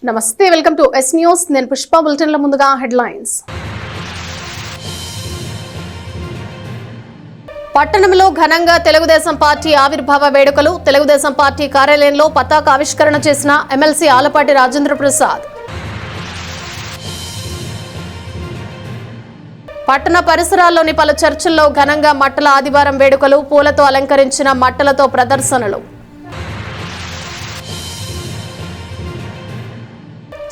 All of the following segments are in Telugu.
నమస్తే, వెల్కమ్ టు ఎస్ న్యూస్. నేను పుష్ప. బులెటిన్ల ముందుగా హెడ్లైన్స్. పట్టణంలో ఘనంగా తెలుగుదేశం పార్టీ ఆవిర్భావ వేడుకలు. తెలుగుదేశం పార్టీ కార్యాలయంలో పతాక ఆవిష్కరణ చేసిన ఎమ్మెల్సీ ఆలపాటి రాజేంద్ర ప్రసాద్. పట్టణ పరిసరాల్లోని పలు చర్చిల్లో ఘనంగా మట్టల ఆదివారం వేడుకలు. పూలతో అలంకరించిన మట్టలతో ప్రదర్శనలు.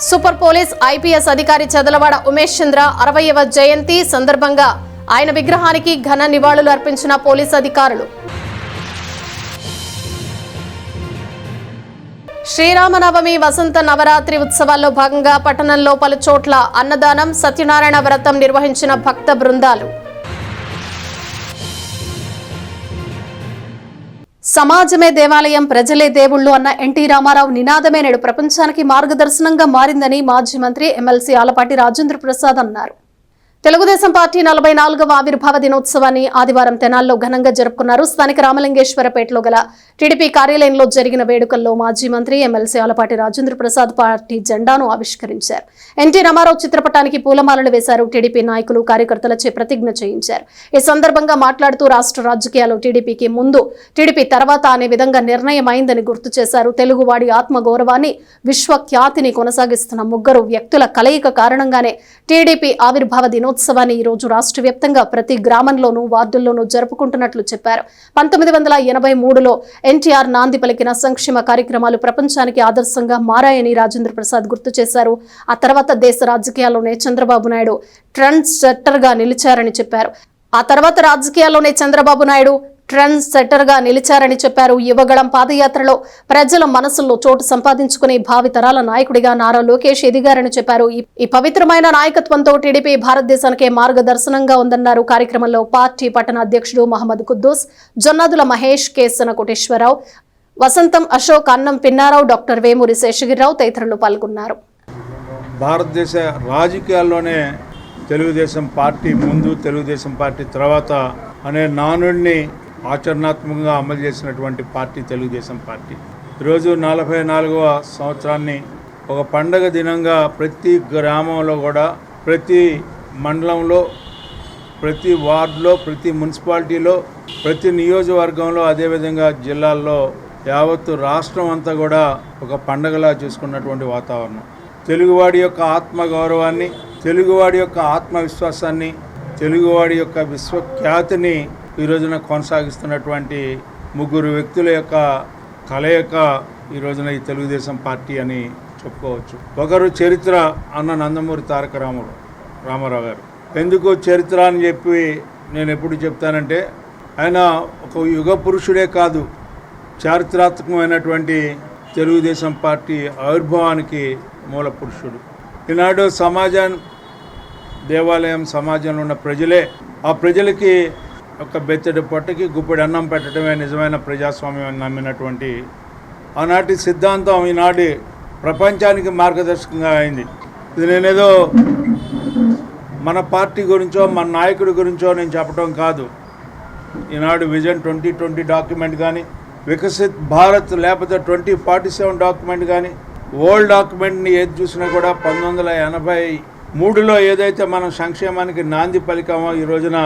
సూపర్ పోలీస్ ఐపీఎస్ అధికారి చదలవాడ ఉమేష్ చంద్ర 60వ జయంతి సందర్భంగా ఆయన విగ్రహానికి ఘన నివాళులు అర్పించిన పోలీస్ అధికారులు. శ్రీరామనవమి వసంత నవరాత్రి ఉత్సవాల్లో భాగంగా పట్టణంలో పలు చోట్ల అన్నదానం, సత్యనారాయణ వ్రతం నిర్వహించిన భక్త బృందాలు. సమాజమే దేవాలయం, ప్రజలే దేవుళ్లు అన్న ఎన్టీ రామారావు నినాదమే నేడు ప్రపంచానికి మార్గదర్శనంగా మారిందని మాజీ మంత్రి ఎమ్మెల్సీ ఆలపాటి రాజేంద్ర ప్రసాద్ అన్నారు. తెలుగుదేశం పార్టీ 44వ ఆవిర్భావ దినోత్సవాన్ని ఆదివారం తెనాల్లో ఘనంగా జరుపుకున్నారు. స్థానిక రామలింగేశ్వరపేటలో గల టీడీపీ కార్యాలయంలో జరిగిన వేడుకల్లో మాజీ మంత్రి ఎమ్మెల్సీ ఆలపాటి రాజేంద్ర ప్రసాద్ పార్టీ జెండాను ఆవిష్కరించారు. ఎన్టీ రామారావు చిత్రపటానికి పూలమాలలు వేశారు. టీడీపీ నాయకులు, కార్యకర్తలచే ప్రతిజ్ఞ చేయించారు. ఈ సందర్భంగా మాట్లాడుతూ రాష్ట్ర రాజకీయాల్లో టీడీపీకి ముందు, టీడీపీ తర్వాత అనే విధంగా నిర్ణయం అయిందని గుర్తు చేశారు. తెలుగువాడి ఆత్మగౌరవాన్ని, విశ్వఖ్యాతిని కొనసాగిస్తున్న ముగ్గురు వ్యక్తుల కలయిక కారణంగానే టీడీపీ ఆవిర్భావ దినోత్సవాన్ని ఈ రోజు రాష్ట్ర వ్యాప్తంగా ప్రతి గ్రామంలోనూ, వార్డుల్లోనూ జరుపుకుంటున్నట్లు చెప్పారు. 1983లో ఎన్టీఆర్ నాంది పలికిన సంక్షేమ కార్యక్రమాలు ప్రపంచానికి ఆదర్శంగా మారాయని రాజేంద్ర ప్రసాద్ గుర్తు చేశారు. ఆ తర్వాత దేశ రాజకీయాల్లోనే చంద్రబాబు నాయుడు ట్రెండ్ సెట్టర్ గా నిలిచారని చెప్పారు. యువగళం పాదయాత్రలో ప్రజల మనసుల్లో చోటు సంపాదించుకుని భావితరాల నాయకుడిగా నారా లోకేష్ ఎదిగారని చెప్పారు. ఈ పవిత్రమైన నాయకత్వంతో టీడీపీ భారతదేశానికే మార్గదర్శనంగా ఉందన్నారు. కార్యక్రమంలో పార్టీ పట్టణ అధ్యక్షుడు మహమ్మద్ కుద్దూస్, జొన్నాదుల మహేష్, కేసన కోటేశ్వరరావు, వసంతం అశోక్, అన్నం పిన్నారావు, డాక్టర్ వేమూరి శేషగిరిరావు తదితరులు పాల్గొన్నారు. భారతదేశ రాజకీయాల్లోనే తెలుగుదేశం పార్టీ ముందు, తెలుగుదేశం పార్టీ తర్వాత అనే నానుడిని ఆచరణాత్మకంగా అమలు చేసినటువంటి పార్టీ తెలుగుదేశం పార్టీ. ఈరోజు 44వ సంవత్సరాన్ని ఒక పండగ దినంగా ప్రతి గ్రామంలో కూడా, ప్రతి మండలంలో, ప్రతి వార్డులో, ప్రతి మున్సిపాలిటీలో, ప్రతి నియోజకవర్గంలో, అదేవిధంగా జిల్లాల్లో, యావత్తు రాష్ట్రం అంతా కూడా ఒక పండగలా చూసుకున్నటువంటి వాతావరణం. తెలుగువాడి యొక్క ఆత్మగౌరవాన్ని, తెలుగువాడి యొక్క ఆత్మవిశ్వాసాన్ని, తెలుగువాడి యొక్క విశ్వఖ్యాతిని ఈ రోజున కొనసాగిస్తున్నటువంటి ముగ్గురు వ్యక్తుల యొక్క కలయిక ఈ రోజున ఈ తెలుగుదేశం పార్టీ అని చెప్పుకోవచ్చు. ఒకరు చరిత్ర అన్న నందమూరి తారక రామారావు గారు. ఎందుకు చరిత్ర అని చెప్పి నేను ఎప్పుడు చెప్తానంటే, ఆయన ఒక యుగ పురుషుడే కాదు, చారిత్రాత్మకమైనటువంటి తెలుగుదేశం పార్టీ ఆవిర్భావానికి మూల పురుషుడు. ఈనాడు దేవాలయం, సమాజంలో ఉన్న ప్రజలే, ఆ ప్రజలకి ఒక బెత్తడి పొట్టకి గుప్పెడి అన్నం పెట్టడమే నిజమైన ప్రజాస్వామ్యం నమ్మినటువంటి ఆనాటి సిద్ధాంతం ఈనాటి ప్రపంచానికి మార్గదర్శకంగా అయింది. ఇది నేనేదో మన పార్టీ గురించో, మన నాయకుడి గురించో నేను చెప్పడం కాదు. ఈనాడు విజన్ 2020 డాక్యుమెంట్ కానీ, వికసిత్ భారత్ లేకపోతే 2047 డాక్యుమెంట్ కానీ, ఓల్డ్ డాక్యుమెంట్ని ఏది చూసినా కూడా 1983లో ఏదైతే మనం సంక్షేమానికి నాంది పలికామో, ఈ రోజున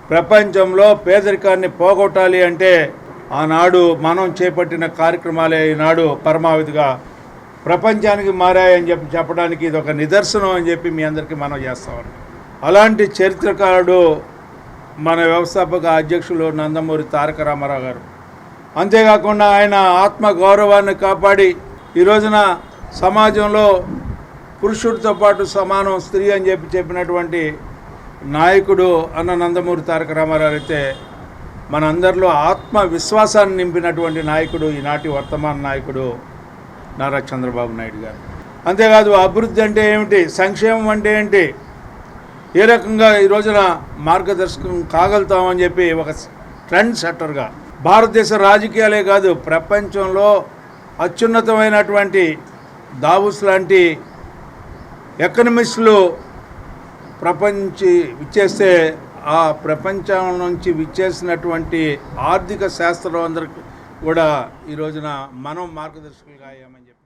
ప్రపంచంలో పేదరికాన్ని పోగొట్టాలి అంటే ఆనాడు మనం చేపట్టిన కార్యక్రమాలే ఈనాడు పరమావధిగా ప్రపంచానికి మారాయని చెప్పడానికి ఇది ఒక నిదర్శనం అని చెప్పి మీ అందరికీ మనం చేస్తామని. అలాంటి చరిత్రకారుడు మన వ్యవస్థాపక అధ్యక్షులు నందమూరి తారక రామారావు గారు. అంతేకాకుండా ఆయన ఆత్మ గౌరవాన్ని కాపాడి ఈ రోజున సమాజంలో పురుషుడితో పాటు సమానం స్త్రీ అని చెప్పినటువంటి నాయకుడు అన్న నందమూరి తారక రామారావు అయితే మనందరిలో ఆత్మవిశ్వాసాన్ని నింపినటువంటి నాయకుడు ఈనాటి వర్తమాన నాయకుడు నారా చంద్రబాబు నాయుడు గారు. అంతేకాదు అభివృద్ధి అంటే ఏమిటి, సంక్షేమం అంటే ఏంటి, ఏ రకంగా ఈ రోజున మార్గదర్శకం కాగలుగుతామని చెప్పి ఒక ట్రెండ్ సెట్టర్గా భారతదేశ రాజకీయాలే కాదు, ప్రపంచంలో అత్యున్నతమైనటువంటి దావోస్ లాంటి ఎకనమిస్టులు విచ్చేస్తే ఆ ప్రపంచం నుంచి విచ్చేసినటువంటి ఆర్థిక శాస్త్రవేత్తలందరికీ కూడా ఈ రోజున మనం మార్గదర్శకులుగా అయ్యామని చెప్పి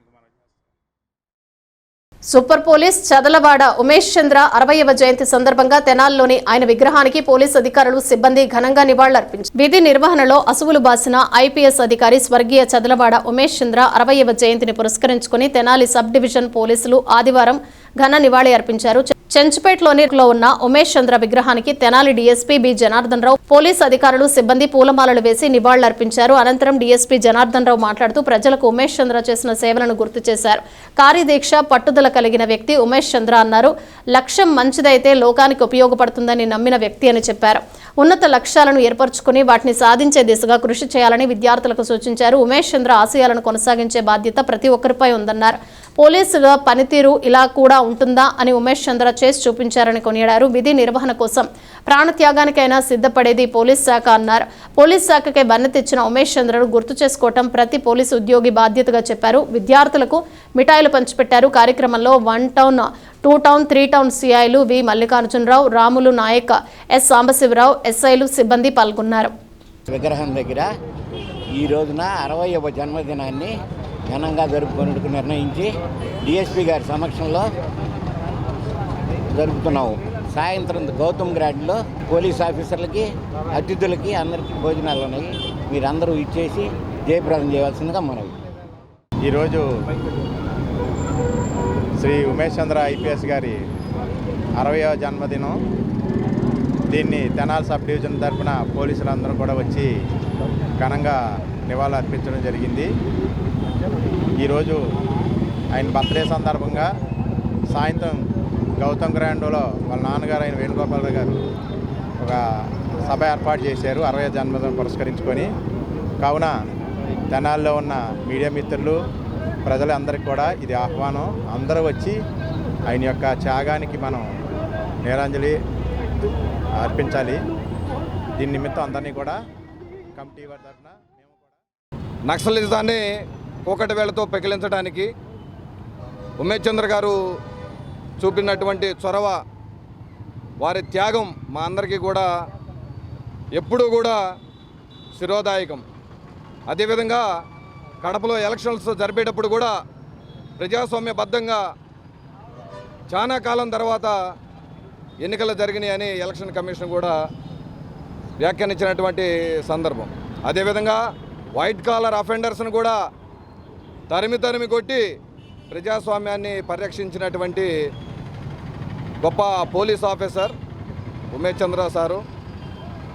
సూపర్ పోలీస్ చదలవాడ ఉమేష్ చంద్ర 60వ జయంతి సందర్భంగా తెనాలిలోని ఆయన విగ్రహానికి పోలీసు అధికారులు సిబ్బంది ఘనంగా నివాళులర్పించారు. విధి నిర్వహణలో అసువులు బాసిన ఐపీఎస్ అధికారి స్వర్గీయ చదలవాడ ఉమేష్ చంద్ర 60వ జయంతిని పురస్కరించుకుని తెనాలి సబ్ డివిజన్ పోలీసులు ఆదివారం ఘన నివాళి అర్పించారు. చెంచుపేటలోని ఉన్న ఉమేష్ చంద్ర విగ్రహానికి Tenali DSP B Janardhan Rao, police అధికారులు సిబ్బంది పూలమాలలు వేసి నివాళులర్పించారు. అనంతరం డీఎస్పీ జనార్దన్ రావు మాట్లాడుతూ ప్రజలకు ఉమేష్ చంద్ర చేసిన సేవలను గుర్తు చేశారు. కార్యదీక్ష పట్టుదల కలిగిన వ్యక్తి ఉమేష్ చంద్ర అన్నారు. లక్ష్యం మంచిదైతే లోకానికి ఉపయోగపడుతుందని నమ్మిన వ్యక్తి అని చెప్పారు. ఉన్నత లక్ష్యాలను ఏర్పరచుకుని వాటిని సాధించే దిశగా కృషి చేయాలని విద్యార్థులకు సూచించారు. ఉమేష్ చంద్ర ఆశయాలను కొనసాగించే బాధ్యత ప్రతి ఒక్కరిపై ఉందన్నారు. పోలీసుల పనితీరు ఇలా కూడా ఉంటుందా అని ఉమేష్ చంద్ర చేసి చూపించారని కొనియాడారు. విధి నిర్వహణ కోసం ప్రాణత్యాగానికైనా సిద్ధపడేది పోలీస్ శాఖ అన్నారు. పోలీస్ శాఖకే వన్నె తెచ్చిన ఉమేష్ చంద్రను గుర్తు చేసుకోవటం ప్రతి పోలీసు ఉద్యోగి బాధ్యతగా చెప్పారు. విద్యార్థులకు మిఠాయిలు పంచిపెట్టారు. కార్యక్రమంలో 1 టౌన్ 2 టౌన్ 3 టౌన్ సిఐలు వి మల్లికార్జునరావు, రాములు నాయక్, ఎస్ సాంబశివరావు, ఎస్ఐలు సిబ్బంది పాల్గొన్నారు. విగ్రహం దగ్గర ఈ రోజున 60వ జన్మదినాన్ని ఘనంగా జరుపుకునేందుకు నిర్ణయించి డిఎస్పీ గారి సమక్షంలో జరుపుతున్నాము. సాయంత్రం గౌతమ్ గ్రాడ్లో పోలీస్ ఆఫీసర్లకి, అతిథులకి అందరికీ భోజనాలు ఉన్నాయి. మీరందరూ ఇచ్చేసి జయప్రదం చేయవలసిందిగా మనవి. ఈరోజు శ్రీ ఉమేష్ చంద్ర ఐపీఎస్ గారి 60వ జన్మదినం. దీన్ని తెనాలి సబ్ డివిజన్ తరఫున పోలీసులందరూ కూడా వచ్చి ఘనంగా నివాళులు అర్పించడం జరిగింది. ఈరోజు ఆయన బర్త్డే సందర్భంగా సాయంత్రం గౌతమ్ గ్రాండ్లో వాళ్ళ నాన్నగారు అయిన వేణుగోపాలరావు గారు ఒక సభ ఏర్పాటు చేశారు 60వ జన్మదినం పురస్కరించుకొని. కావున తెనాలిలో ఉన్న మీడియా మిత్రులు, ప్రజలందరికీ కూడా ఇది ఆహ్వానం. అందరూ వచ్చి ఆయన యొక్క త్యాగానికి మనం నేరాంజలి అర్పించాలి. దీని నిమిత్తం అందరినీ కూడా కమిటీ వారి తరఫున మేము కూడా నక్సలిజాన్ని కూకటి వేళతో పెకిలించడానికి ఉమేష్ చంద్ర గారు చూపినటువంటి చొరవ, వారి త్యాగం మా అందరికీ కూడా ఎప్పుడూ కూడా శిరోదాయకం. అదేవిధంగా కడపలో ఎలక్షన్స్ జరిపేటప్పుడు కూడా ప్రజాస్వామ్యబద్ధంగా చాలా కాలం తర్వాత ఎన్నికలు జరిగినాయని ఎలక్షన్ కమిషన్ కూడా వ్యాఖ్యానించినటువంటి సందర్భం. అదేవిధంగా వైట్ కాలర్ అఫెండర్స్ను కూడా తరిమి కొట్టి ప్రజాస్వామ్యాన్ని పరిరక్షించినటువంటి గొప్ప పోలీస్ ఆఫీసర్ ఉమేష్ చంద్ర సారు.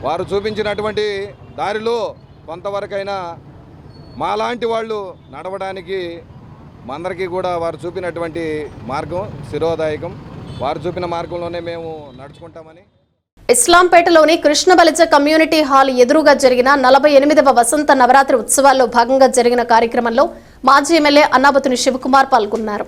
వారు చూపించినటువంటి దారిలో కొంతవరకైనా మాలాంటి వాళ్ళు నడవడానికి మా అందరికీ కూడా వారు చూపినటువంటి మార్గం శిరోదాయకం. వారు చూపిన మార్గంలోనే మేము నడుచుకుంటామని. ఇస్లాంపేటలోని కృష్ణ బలిజ కమ్యూనిటీ హాల్ ఎదురుగా జరిగిన 48వ వసంత నవరాత్రి ఉత్సవాల్లో భాగంగా జరిగిన కార్యక్రమంలో మాజీ ఎమ్మెల్యే అన్నాబతుని శివకుమార్ పాల్గొన్నారు.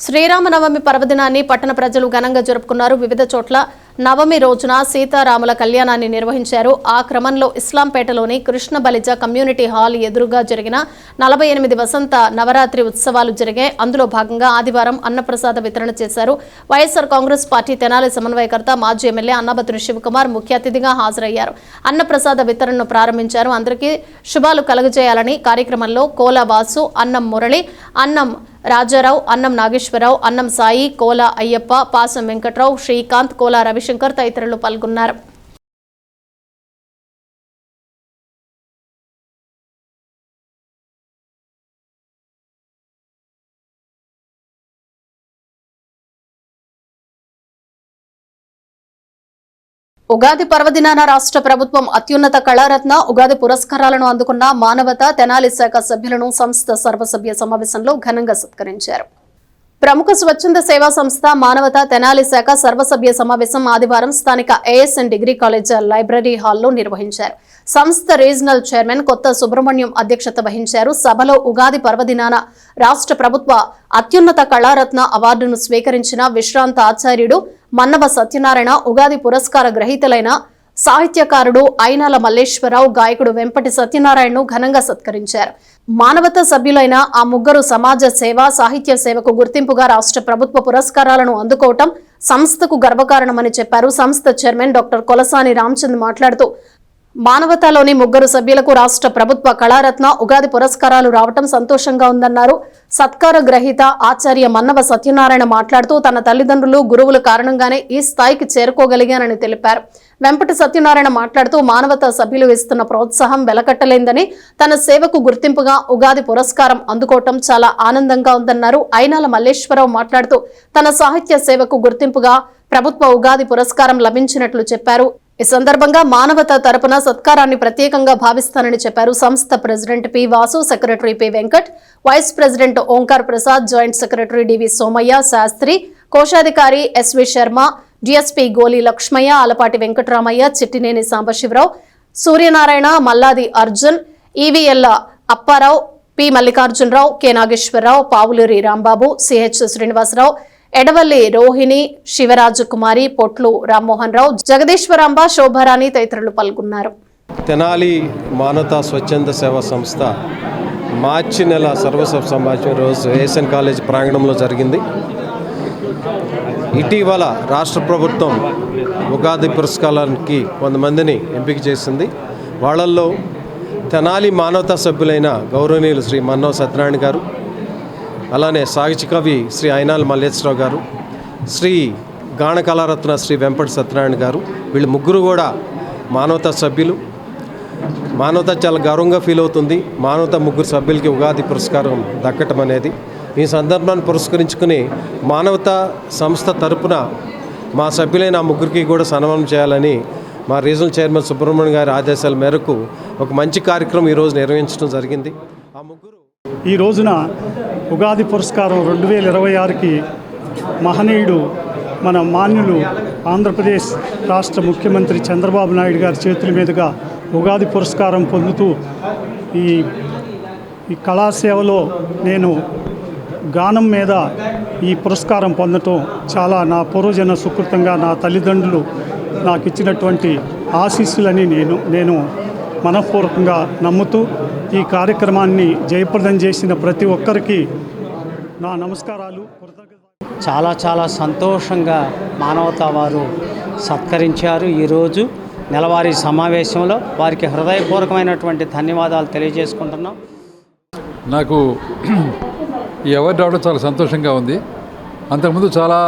శ్రీరామనవమి పర్వదినాన్ని పట్టణ ప్రజలు ఘనంగా జరుపుకున్నారు. వివిధ చోట్ల నవమి రోజున సీతారాముల కళ్యాణాన్ని నిర్వహించారు. ఆ క్రమంలో ఇస్లాంపేటలోని కృష్ణ బలిజ కమ్యూనిటీ హాల్ ఎదురుగా జరిగిన 48 వసంత నవరాత్రి ఉత్సవాలు జరిగాయి. అందులో భాగంగా ఆదివారం అన్నప్రసాద వితరణ చేశారు. వైఎస్ఆర్ కాంగ్రెస్ పార్టీ తెనాలి సమన్వయకర్త మాజీ ఎమ్మెల్యే అన్నాబతుని శివకుమార్ ముఖ్య అతిథిగా హాజరయ్యారు. అన్నప్రసాద వితరణను ప్రారంభించారు. అందరికీ శుభాలు కలుగజేయాలని కార్యక్రమంలో కోల వాసు, అన్నం మురళి, అన్నం రాజారావు, అన్నం నాగేశ్వరరావు, అన్నం సాయి, కోల అయ్యప్ప, పాసం వెంకట్రావు, శ్రీకాంత్, కోల రవిశంకర్ తదితరులు పాల్గొన్నారు. ఉగాది పర్వదినాన రాష్ట్ర ప్రభుత్వం అత్యున్నత కళారత్న ఉగాది పురస్కారాలను అందుకున్న మానవత తెనాలి శాఖ సభ్యులను సంస్థ సర్వసభ్య సమావేశంలో ఘనంగా సత్కరించారు. ప్రముఖ స్వచ్ఛంద సేవా సంస్థ మానవత తెనాలి శాఖ సర్వసభ్య సమావేశం ఆదివారం స్థానిక ఏఎస్ఎన్ డిగ్రీ కాలేజ్ లైబ్రరీ హాల్లో నిర్వహించారు. సంస్థ రీజనల్ చైర్మన్ కొత్త సుబ్రహ్మణ్యం అధ్యక్షత వహించారు. సభలో ఉగాది పర్వదినాన రాష్ట్ర ప్రభుత్వ అత్యున్నత కళారత్న అవార్డును స్వీకరించిన విశ్రాంత ఆచార్యుడు మన్నవ సత్యనారాయణ, ఉగాది పురస్కార గ్రహీతలైన సాహిత్యకారుడు అయినాల మల్లేశ్వరరావు, గాయకుడు వెంపటి సత్యనారాయణను ఘనంగా సత్కరించారు. మానవత సభ్యులైన ఆ ముగ్గురు సమాజ సేవ, సాహిత్య సేవకు గుర్తింపుగా రాష్ట్ర ప్రభుత్వ పురస్కారాలను అందుకోవటం సంస్థకు గర్వకారణమని చెప్పారు. సంస్థ చైర్మన్ డాక్టర్ కొలసాని రామచంద్ మాట్లాడుతూ మానవతలోని ముగ్గురు సభ్యులకు రాష్ట్ర ప్రభుత్వ కళారత్న ఉగాది పురస్కారాలు రావటం సంతోషంగా ఉందన్నారు. సత్కార గ్రహీత ఆచార్య మన్నవ సత్యనారాయణ మాట్లాడుతూ తన తల్లిదండ్రులు గురువుల కారణంగానే ఈ స్థాయికి చేరుకోగలిగానని తెలిపారు. వెంపటి సత్యనారాయణ మాట్లాడుతూ మానవతా సభ్యులు ఇస్తున్న ప్రోత్సాహం వెలకట్టలేందని, తన సేవకు గుర్తింపుగా ఉగాది పురస్కారం అందుకోవటం చాలా ఆనందంగా ఉందన్నారు. అయినాల మల్లేశ్వరరావు మాట్లాడుతూ తన సాహిత్య సేవకు గుర్తింపుగా ప్రభుత్వ ఉగాది పురస్కారం లభించినట్లు చెప్పారు. ఈ సందర్భంగా మానవత తరపున సత్కారాన్ని ప్రత్యేకంగా భావిస్తానని చెప్పారు. సంస్థ president P Vasu, secretary P Venkat, vice president Omkar Prasad, joint secretary DV Somaiah Sastry, కోశాధికారి SV Sarma, DSP Goli Lakshmaiah, Alapati Venkataramaiah, Chittineni Sambasivarao, Suryanarayana, Malladi Arjun, EVL Apparao, P Mallikarjunarao, K Nageswararao, Pavuluri Rambabu, CH Srinivasarao, Edavalli Rohini, Sivaraju Kumari, Potlu Rammohan రావు, జగదీశ్వరాంబ, శోభారాణి తదితరులు పాల్గొన్నారు. తెనాలి మానవతా స్వచ్ఛంద సేవా సంస్థ మార్చి నెల సర్వసభ సమావేశం రోజు ఏఎస్ఎన్ కాలేజ్ ప్రాంగణంలో జరిగింది. ఇటీవల రాష్ట్ర ప్రభుత్వం ఉగాది పురస్కారానికి కొంతమందిని ఎంపిక చేసింది. వాళ్ళల్లో తెనాలి మానవతా సభ్యులైన గౌరవనీయులు శ్రీ మన్నవ సత్యనారాయణ గారు, అలానే సాహిత్య కవి శ్రీ అయినాల మల్లేశ్వరరావు గారు, శ్రీ గాన కళారత్న శ్రీ వెంపటి సత్యనారాయణ గారు, వీళ్ళు ముగ్గురు కూడా మానవతా సభ్యులు. మానవత చాలా గౌరవంగా ఫీల్ అవుతుంది. మానవత ముగ్గురు సభ్యులకి ఉగాది పురస్కారం దక్కటం అనేది ఈ సందర్భాన్ని పురస్కరించుకుని మానవతా సంస్థ తరపున మా సభ్యులైన ఆ ముగ్గురికి కూడా సన్మానం చేయాలని మా రీజనల్ చైర్మన్ సుబ్రహ్మణ్యం గారి ఆదేశాల మేరకు ఒక మంచి కార్యక్రమం ఈరోజు నిర్వహించడం జరిగింది. ఆ ముగ్గురు ఈ రోజున ఉగాది పురస్కారం 2026కి మహనీయుడు మన మాన్యులు ఆంధ్రప్రదేశ్ రాష్ట్ర ముఖ్యమంత్రి చంద్రబాబు నాయుడు గారి చేతుల మీదుగా ఉగాది పురస్కారం పొందుతూ ఈ కళాసేవలో నేను గానం మీద ఈ పురస్కారం పొందటం చాలా నా పూర్వజన సుకృతంగా నా తల్లిదండ్రులు నాకు ఇచ్చినటువంటి ఆశీస్సులని నేను మనఃపూర్వకంగా నమ్ముతూ ఈ కార్యక్రమాన్ని జయప్రదం చేసిన ప్రతి ఒక్కరికి నా నమస్కారాలు. చాలా సంతోషంగా మానవతా వారు సత్కరించారు. ఈరోజు నెలవారీ సమావేశంలో వారికి హృదయపూర్వకమైనటువంటి ధన్యవాదాలు తెలియజేసుకుంటున్నాం. నాకు ఈ అవార్డు రావడం చాలా సంతోషంగా ఉంది. అంతకుముందు చాలా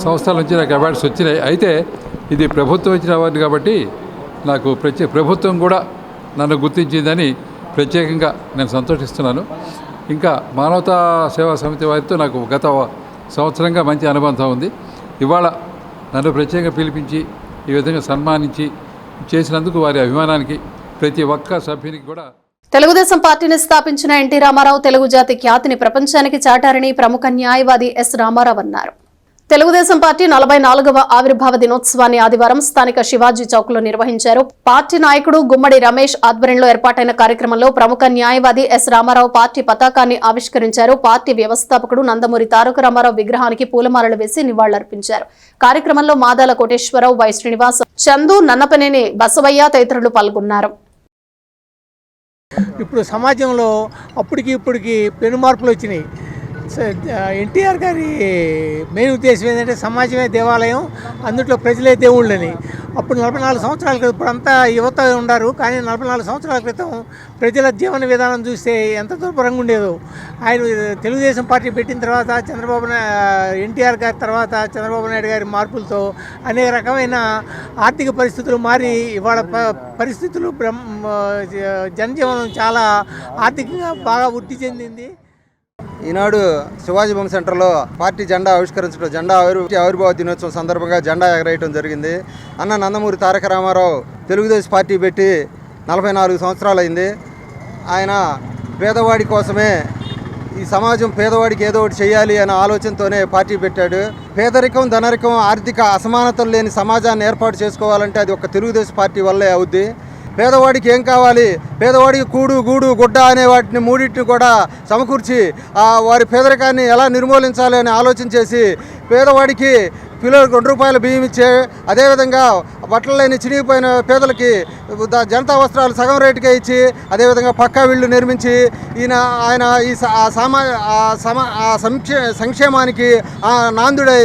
సంస్థల నుంచి నాకు అవార్డ్స్ వచ్చినాయి. అయితే ఇది ప్రభుత్వం ఇచ్చిన అవార్డు కాబట్టి నాకు ప్రభుత్వం కూడా నన్ను గుర్తించిందని ప్రత్యేకంగా నేను సంతోషిస్తున్నాను. ఇంకా మానవతా సేవా సమితి వారితో నాకు గత సంవత్సరంగా మంచి అనుబంధం ఉంది. ఇవాళ నన్ను ప్రత్యేకంగా పిలిపించి ఈ విధంగా సన్మానించి చేసినందుకు వారి అభిమానానికి ప్రతి ఒక్క సభ్యునికి కూడా. తెలుగుదేశం పార్టీని స్థాపించిన ఎన్టీ రామారావు తెలుగు జాతి ఖ్యాతిని ప్రపంచానికి చాటారని ప్రముఖ న్యాయవాది ఎస్ రామారావు అన్నారు. తెలుగుదేశం పార్టీ 44వ ఆవిర్భావ దినోత్సవాన్ని ఆదివారం స్థానిక శివాజీ చౌక్లో నిర్వహించారు. పార్టీ నాయకుడు గుమ్మడి రమేష్ ఆధ్వర్యంలో ఏర్పాటైన కార్యక్రమంలో ప్రముఖ న్యాయవాది ఎస్ రామారావు పార్టీ పతాకాన్ని ఆవిష్కరించారు. పార్టీ వ్యవస్థాపకుడు నందమూరి తారక రామారావు విగ్రహానికి పూలమాలలు వేసి నివాళులర్పించారు. కార్యక్రమంలో మాదాల కోటేశ్వరరావు, వై శ్రీనివాస్, చందు, నన్నపనేని బసవయ్య తదితరులు పాల్గొన్నారు. ఇప్పుడు సమాజంలో అప్పటికి ఇప్పటికి పెను మార్పులు వచ్చినాయి. ఎన్టీఆర్ గారి మెయిన్ ఉద్దేశం ఏంటంటే సమాజమే దేవాలయం, అందులో ప్రజలే దేవుళ్ళని. అప్పుడు 44 సంవత్సరాల క్రితం, ఇప్పుడంతా యువత ఉన్నారు, కానీ 44 సంవత్సరాల క్రితం ప్రజల జీవన విధానం చూస్తే ఎంత దుర్భరంగా ఉండేదో. ఆయన తెలుగుదేశం పార్టీ పెట్టిన తర్వాత ఎన్టీఆర్ గారి తర్వాత చంద్రబాబు నాయుడు గారి మార్పులతో అనేక రకమైన ఆర్థిక పరిస్థితులు మారి ఇవాళ పరిస్థితులు జనజీవనం చాలా ఆర్థికంగా బాగా వృద్ధి చెందింది. ఈనాడు శివాజీ బొమ్మ సెంటర్లో పార్టీ జెండా ఆవిష్కరించడం, జెండా ఆవిర్భావ దినోత్సవం సందర్భంగా జెండా ఎగరేయడం జరిగింది. అన్న నందమూరి తారక రామారావు తెలుగుదేశం పార్టీ పెట్టి 44 సంవత్సరాలు అయింది. ఆయన పేదవాడి కోసమే, ఈ సమాజం పేదవాడికి ఏదో ఒకటి చేయాలి అనే ఆలోచనతోనే పార్టీ పెట్టాడు. పేదరికం, ధనరికం, ఆర్థిక అసమానతలు లేని సమాజాన్ని ఏర్పాటు చేసుకోవాలంటే అది ఒక తెలుగుదేశం పార్టీ వల్లే అవుద్ది. పేదవాడికి ఏం కావాలి, పేదవాడికి కూడు, గూడు, గుడ్డ అనే వాటిని మూడింటిని కూడా సమకూర్చి వారి పేదరికాన్ని ఎలా నిర్మూలించాలి అని ఆలోచన చేసి పేదవాడికి కిలో 2 రూపాయల బియ్యం ఇచ్చే, అదేవిధంగా బట్టలు లేని చినిగిపోయిన పేదలకి జనతా వస్త్రాలు సగం రేటుకే ఇచ్చి అదేవిధంగా పక్కా వీళ్ళు నిర్మించి ఆయన ఈ సంక్షేమానికి నాందుడై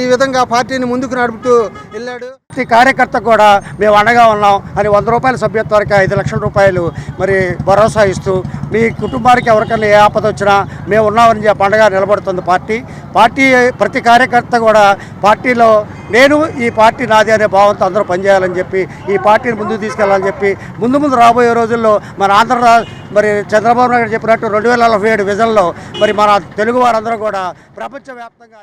ఈ విధంగా పార్టీని ముందుకు నడుపుతూ వెళ్ళాడు. ప్రతి కార్యకర్త కూడా మేము అండగా ఉన్నాం అని 100 రూపాయల సభ్యత్వానికి 5 లక్షల రూపాయలు మరి భరోసా ఇస్తూ మీ కుటుంబానికి ఎవరికైనా ఏ ఆపద వచ్చినా మేము ఉన్నామని చెప్పి అండగా నిలబడుతుంది పార్టీ. ప్రతి కార్యకర్త కూడా పార్టీలో నేను ఈ పార్టీ నాది అనే భావంతో అందరూ పనిచేయాలని చెప్పి ఈ పార్టీని ముందుకు తీసుకెళ్లాలని చెప్పి ముందు రాబోయే రోజుల్లో మన మరి చంద్రబాబు నాయుడు చెప్పినట్టు 2047 విజన్లో మరి మన తెలుగు వారందరూ కూడా ప్రపంచవ్యాప్తంగా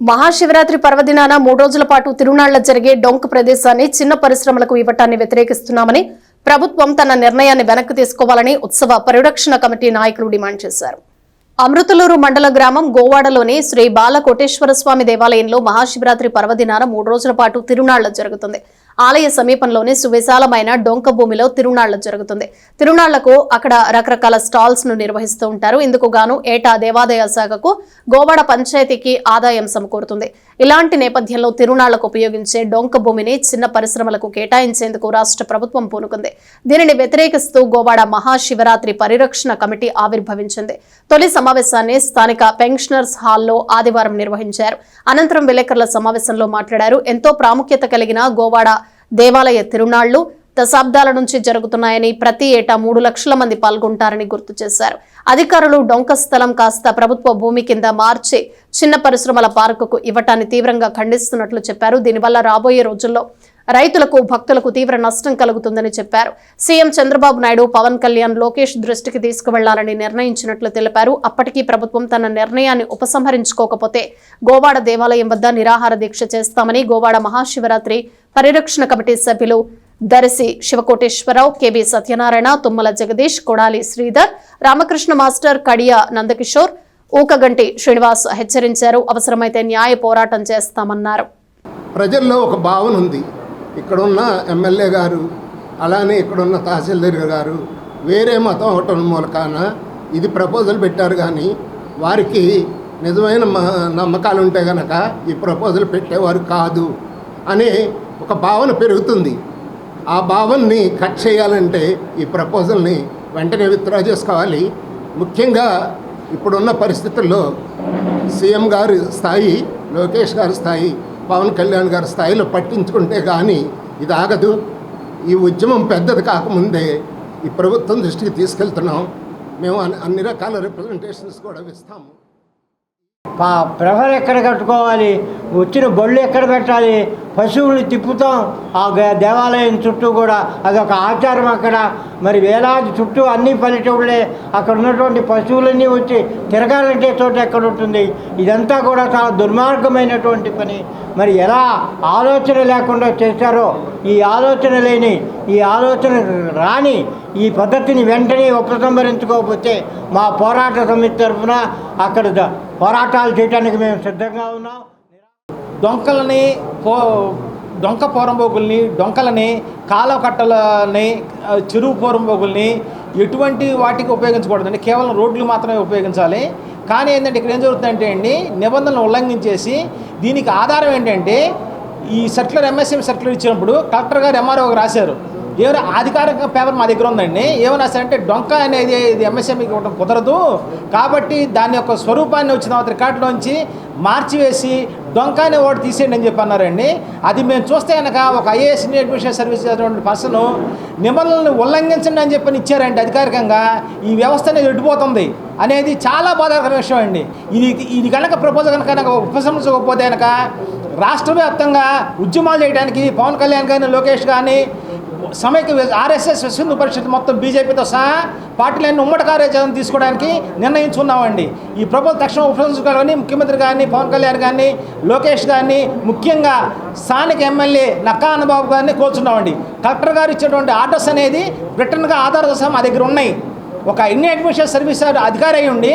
మహాశివరాత్రి పర్వదినాన 3 రోజుల పాటు తిరునాళ్ల జరిగే డొంక ప్రదేశాన్ని చిన్న పరిశ్రమలకు ఇవ్వటాన్ని వ్యతిరేకిస్తున్నామని ప్రభుత్వం తన నిర్ణయాన్ని వెనక్కి తీసుకోవాలని ఉత్సవ పరిరక్షణ కమిటీ నాయకులు డిమాండ్ చేశారు. అమృతలూరు మండల గ్రామం గోవాడలోని శ్రీ బాలకోటేశ్వర స్వామి దేవాలయంలో మహాశివరాత్రి పర్వదినాన 3 రోజుల పాటు తిరునాళ్ల జరుగుతుంది. ఆలయ సమీపంలోని సువిశాలమైన డొంక భూమిలో తిరునాళ్ల జరుగుతుంది. తిరునాళ్లకు అక్కడ రకరకాల స్టాల్స్ ను నిర్వహిస్తూ ఉంటారు. ఇందుకు గాను ఏటా దేవాదాయ శాఖకు గోవాడ పంచాయతీకి ఆదాయం సమకూరుతుంది. ఇలాంటి నేపథ్యంలో తిరునాళ్లకు ఉపయోగించే డొంక భూమిని చిన్న పరిశ్రమలకు కేటాయించేందుకు రాష్ట్ర ప్రభుత్వం పూనుకుంది. దీనిని వ్యతిరేకిస్తూ గోవాడ మహాశివరాత్రి పరిరక్షణ కమిటీ ఆవిర్భవించింది. తొలి సమావేశాన్ని స్థానిక పెన్షనర్స్ హాల్లో ఆదివారం నిర్వహించారు. అనంతరం విలేకరుల సమావేశంలో మాట్లాడారు. ఎంతో ప్రాముఖ్యత కలిగిన గోవాడ దేవాలయ తిరునాళ్లు దశాబ్దాల నుంచి జరుగుతున్నాయని, ప్రతి ఏటా 3 లక్షల మంది పాల్గొంటారని గుర్తు చేశారు. అధికారులు డొంక స్థలం కాస్త ప్రభుత్వ భూమి కింద మార్చి చిన్న పరిశ్రమల పార్కుకు ఇవ్వటాన్ని తీవ్రంగా ఖండిస్తున్నట్లు చెప్పారు. దీనివల్ల రాబోయే రోజుల్లో రైతులకు భక్తులకు తీవ్ర నష్టం కలుగుతుందని చెప్పారు. సీఎం చంద్రబాబు నాయుడు, పవన్ కళ్యాణ్, లోకేష్ దృష్టికి తీసుకువెళ్లాలని నిర్ణయించినట్లు తెలిపారు. అప్పటికీ ప్రభుత్వం తన నిర్ణయాన్ని ఉపసంహరించుకోకపోతే గోవాడ దేవాలయం వద్ద నిరాహార దీక్ష చేస్తామని గోవాడ మహాశివరాత్రి పరిరక్షణ కమిటీ సభ్యులు దర్శి శివకోటేశ్వరరావు, కేబీ సత్యనారాయణ, తుమ్మల జగదీష్, కొడాలి శ్రీధర్, రామకృష్ణ మాస్టర్, కడియా నందకిషోర్, ఊకగంటి శ్రీనివాస్ హెచ్చరించారు. అవసరమైతే న్యాయ పోరాటం చేస్తామన్నారు. ప్రజల్లో ఒక భావన ఉంది. ఇక్కడున్న ఎమ్మెల్యే గారు అలానే ఇక్కడున్న తహసీల్దార్ గారు వేరే మతం అవటం మూలకాన ఇది ప్రపోజల్ పెట్టారు. కానీ వారికి నిజమైన నమ్మకాలు ఉంటే కనుక ఈ ప్రపోజల్ పెట్టేవారు కాదు అనే ఒక భావన పెరుగుతుంది. ఆ భావనని కట్ చేయాలంటే ఈ ప్రపోజల్ని వెంటనే విత్డ్రా చేసుకోవాలి. ముఖ్యంగా ఇప్పుడున్న పరిస్థితుల్లో సీఎం గారి స్థాయి, లోకేష్ గారి స్థాయి, పవన్ కళ్యాణ్ గారి స్థాయిలో పట్టించుకుంటే కానీ ఇది ఆగదు. ఈ ఉద్యమం పెద్దది కాకముందే ఈ ప్రభుత్వం దృష్టికి తీసుకెళ్తున్నాం. మేము అన్ని రకాల రిప్రజెంటేషన్స్ కూడా ఇస్తాము. ప్రహర్ ఎక్కడ కట్టుకోవాలి, వచ్చిన బళ్ళు ఎక్కడ పెట్టాలి, పశువులు తిప్పుతాం ఆ దేవాలయం చుట్టూ కూడా అదొక ఆచారం. అక్కడ మరి వేలాది చుట్టూ అన్ని పల్లెటూళ్ళే, అక్కడ ఉన్నటువంటి పశువులన్నీ వచ్చి తిరగాలంటే చోట ఎక్కడ ఉంటుంది? ఇదంతా కూడా చాలా దుర్మార్గమైనటువంటి పని. మరి ఎలా ఆలోచన లేకుండా చేశారో, ఈ ఆలోచన రాని ఈ పద్ధతిని వెంటనే ఉపసంహరించుకోకపోతే మా పోరాట సమితి తరఫున అక్కడ పోరాటాలు చేయడానికి మేము సిద్ధంగా ఉన్నాం. డొంక పోరంబోగుల్ని, డొంకలని, కాలువ కట్టలని, చెరువు పోరంబోగుల్ని ఎటువంటి వాటికి ఉపయోగించకూడదండి. కేవలం రోడ్లు మాత్రమే ఉపయోగించాలి. కానీ ఏంటంటే ఇక్కడ ఏం జరుగుతుందంటే అండి, నిబంధనలు ఉల్లంఘించేసి దీనికి ఆధారం ఏంటంటే ఈ సర్క్యులర్ MSM సర్క్యులర్ ఇచ్చినప్పుడు కలెక్టర్ గారు MROకి రాశారు. ఏమైనా అధికారిక పేపర్ మా దగ్గర ఉందండి. ఏమైనా రాశారంటే డొంక అనేది ఇది MSMకి ఇవ్వడం కుదరదు కాబట్టి దాని యొక్క స్వరూపాన్ని వచ్చిన తర్వాత రికార్డులోంచి మార్చివేసి డొంక అనే ఓటు తీసేయండి అని చెప్పి అన్నారండి. అది మేము చూస్తే కనుక ఒక IAS అడ్మినిస్ట్రేషన్ సర్వీస్ చేసినటువంటి పర్సన్ నిబంధనలను ఉల్లంఘించండి అని చెప్పని ఇచ్చారండి అధికారికంగా. ఈ వ్యవస్థ అనేది ఎడిపోతుంది అనేది చాలా బాధాకర విషయం అండి. ఇది కనుక ప్రపోజల్ కనుక ఉపసంహరించకపోతే కనుక రాష్ట్ర వ్యాప్తంగా ఉద్యమాలు చేయడానికి పవన్ కళ్యాణ్ కానీ, లోకేష్ కానీ, సమైక్య RSS హిందూ పరిషత్ మొత్తం బీజేపీతో సహా పార్టీలన్నీ ఉమ్మడి కార్యాచరణ తీసుకోవడానికి నిర్ణయించుకున్నామండి. ఈ ప్రభుత్వం తక్షణం ఉపసంహరించుకోవాలని ముఖ్యమంత్రి కానీ, పవన్ కళ్యాణ్ కానీ, లోకేష్ కానీ, ముఖ్యంగా స్థానిక ఎమ్మెల్యే నక్కా అన్నబాబు గారిని కోరుచున్నామండి. కలెక్టర్ గారు ఇచ్చేటువంటి ఆర్డర్స్ అనేది రిటర్న్గా ఆధారాలతో సహా మా దగ్గర ఉన్నాయి. ఒక ఇండియన్ అడ్మినిస్ట్రేషన్ సర్వీస్ అధికారి అయి ఉండి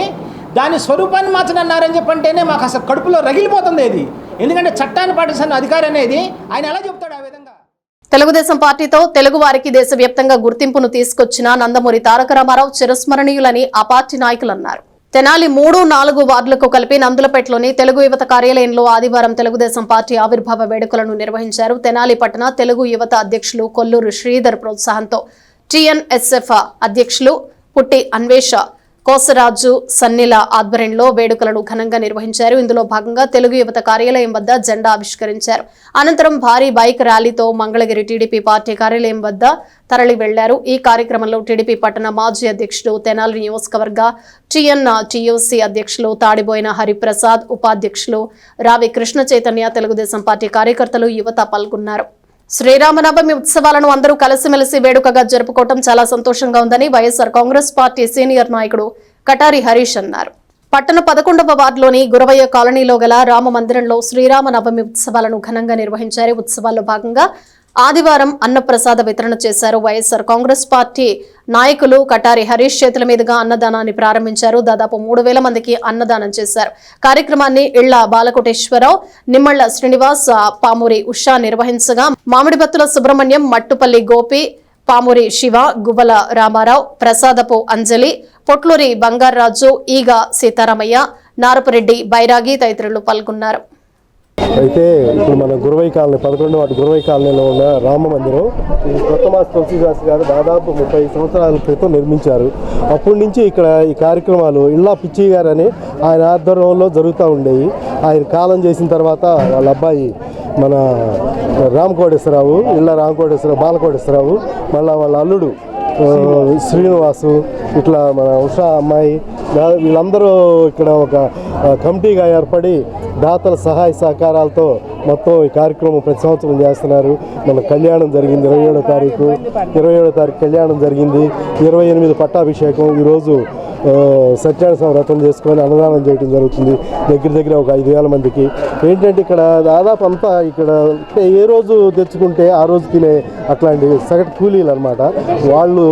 దాని స్వరూపాన్ని మార్చనన్నారని చెప్పంటేనే మాకు అసలు కడుపులో రగిలిపోతుంది. ఇది ఎందుకంటే చట్టాన్ని పాటిస్తున్న అధికారి అనేది ఆయన ఎలా చెప్తాడు? ఆ విధంగా తెలుగుదేశం పార్టీతో తెలుగు వారికి దేశవ్యాప్తంగా గుర్తింపును తీసుకొచ్చిన నందమూరి తారక రామారావు చిరస్మరణీయులని ఆ పార్టీ నాయకులు అన్నారు. తెనాలి 3, 4 వార్డులకు కలిపి నందులపేటలోని తెలుగు యువత కార్యాలయంలో ఆదివారం తెలుగుదేశం పార్టీ ఆవిర్భావ వేడుకలను నిర్వహించారు. తెనాలి పట్టణ తెలుగు యువత అధ్యక్షులు కొల్లూరు శ్రీధర్ ప్రోత్సాహంతో టీఎన్ఎస్ఎఫ్ అధ్యక్షులు పుట్టి అన్వేష కోసరాజు సన్నిల ఆధ్వర్యంలో వేడుకలను ఘనంగా నిర్వహించారు. ఇందులో భాగంగా తెలుగు యువత కార్యాలయం వద్ద జెండా ఆవిష్కరించారు. అనంతరం భారీ బైక్ ర్యాలీతో మంగళగిరి టీడీపీ పార్టీ కార్యాలయం వద్ద తరలి వెళ్లారు. ఈ కార్యక్రమంలో టీడీపీ పట్టణ మాజీ అధ్యక్షుడు, తెనాలి నియోజకవర్గ టీఎన్టీయూసీ అధ్యక్షులు తాడిబోయిన హరిప్రసాద్, ఉపాధ్యక్షులు రావి కృష్ణ చైతన్య, తెలుగుదేశం పార్టీ కార్యకర్తలు, యువత పాల్గొన్నారు. శ్రీరామనవమి ఉత్సవాలను అందరూ కలిసిమెలిసి వేడుకగా జరుపుకోవడం చాలా సంతోషంగా ఉందని వైఎస్ఆర్ కాంగ్రెస్ పార్టీ సీనియర్ నాయకుడు కటారి హరీష్ అన్నారు. పట్టణ 11వ వార్డులోని గురవయ్య కాలనీలో గల రామ మందిరంలో శ్రీరామనవమి ఉత్సవాలను ఘనంగా నిర్వహించారు. ఉత్సవాల్లో భాగంగా ఆదివారం అన్నప్రసాద వితరణ చేశారు. వైఎస్ఆర్ కాంగ్రెస్ పార్టీ నాయకులు కటారి హరీష్ చేతుల మీదుగా అన్నదానాన్ని ప్రారంభించారు. దాదాపు 3000 మందికి అన్నదానం చేశారు. కార్యక్రమాన్ని ఇళ్ల బాలకోటేశ్వరరావు, నిమ్మళ్ల శ్రీనివాస్, పామూరి ఉషా నిర్వహించగా మామిడిబత్తుల సుబ్రహ్మణ్యం, మట్టుపల్లి గోపి, పామూరి శివ, గువ్వల రామారావు, ప్రసాదపు అంజలి, పొట్లూరి బంగారాజు, ఈగ సీతారామయ్య, నారపురెడ్డి బైరాగి తదితరులు పాల్గొన్నారు. అయితే ఇప్పుడు మన గురవై కాలనీ 11వ వార్డు గురవై కాలనీలో ఉన్న రామ మందిరం ఈ కొత్త మాస్ తులసిదాస్ గారు దాదాపు 30 సంవత్సరాల క్రితం నిర్మించారు. అప్పటి నుంచి ఇక్కడ ఈ కార్యక్రమాలు ఇళ్ళా పిచ్చి గారు అని ఆయన ఆధ్వర్యంలో జరుగుతూ ఉండేవి. ఆయన కాలం చేసిన తర్వాత వాళ్ళ అబ్బాయి మన రామకోటేశ్వరరావు, ఇళ్ళ రామకోటేశ్వరరావు, బాలకోటేశ్వరరావు, మళ్ళీ వాళ్ళ అల్లుడు శ్రీనివాసు, ఇట్లా మన ఉషా అమ్మాయి, వీళ్ళందరూ ఇక్కడ ఒక కమిటీగా ఏర్పడి దాతల సహాయ సహకారాలతో మొత్తం ఈ కార్యక్రమం ప్రతి సంవత్సరం చేస్తున్నారు. మన కళ్యాణం జరిగింది 27వ తారీఖు కళ్యాణం జరిగింది. 28 పట్టాభిషేకం, ఈరోజు సత్యనారాయణ వ్రతం చేసుకొని అన్నదానం చేయడం జరుగుతుంది. దగ్గర ఒక 5000 మందికి. ఏంటంటే ఇక్కడ దాదాపు అంతా ఇక్కడ ఏ రోజు తెచ్చుకుంటే ఆ రోజు తినే అట్లాంటి సగటు కూలీలు అనమాట. వాళ్ళు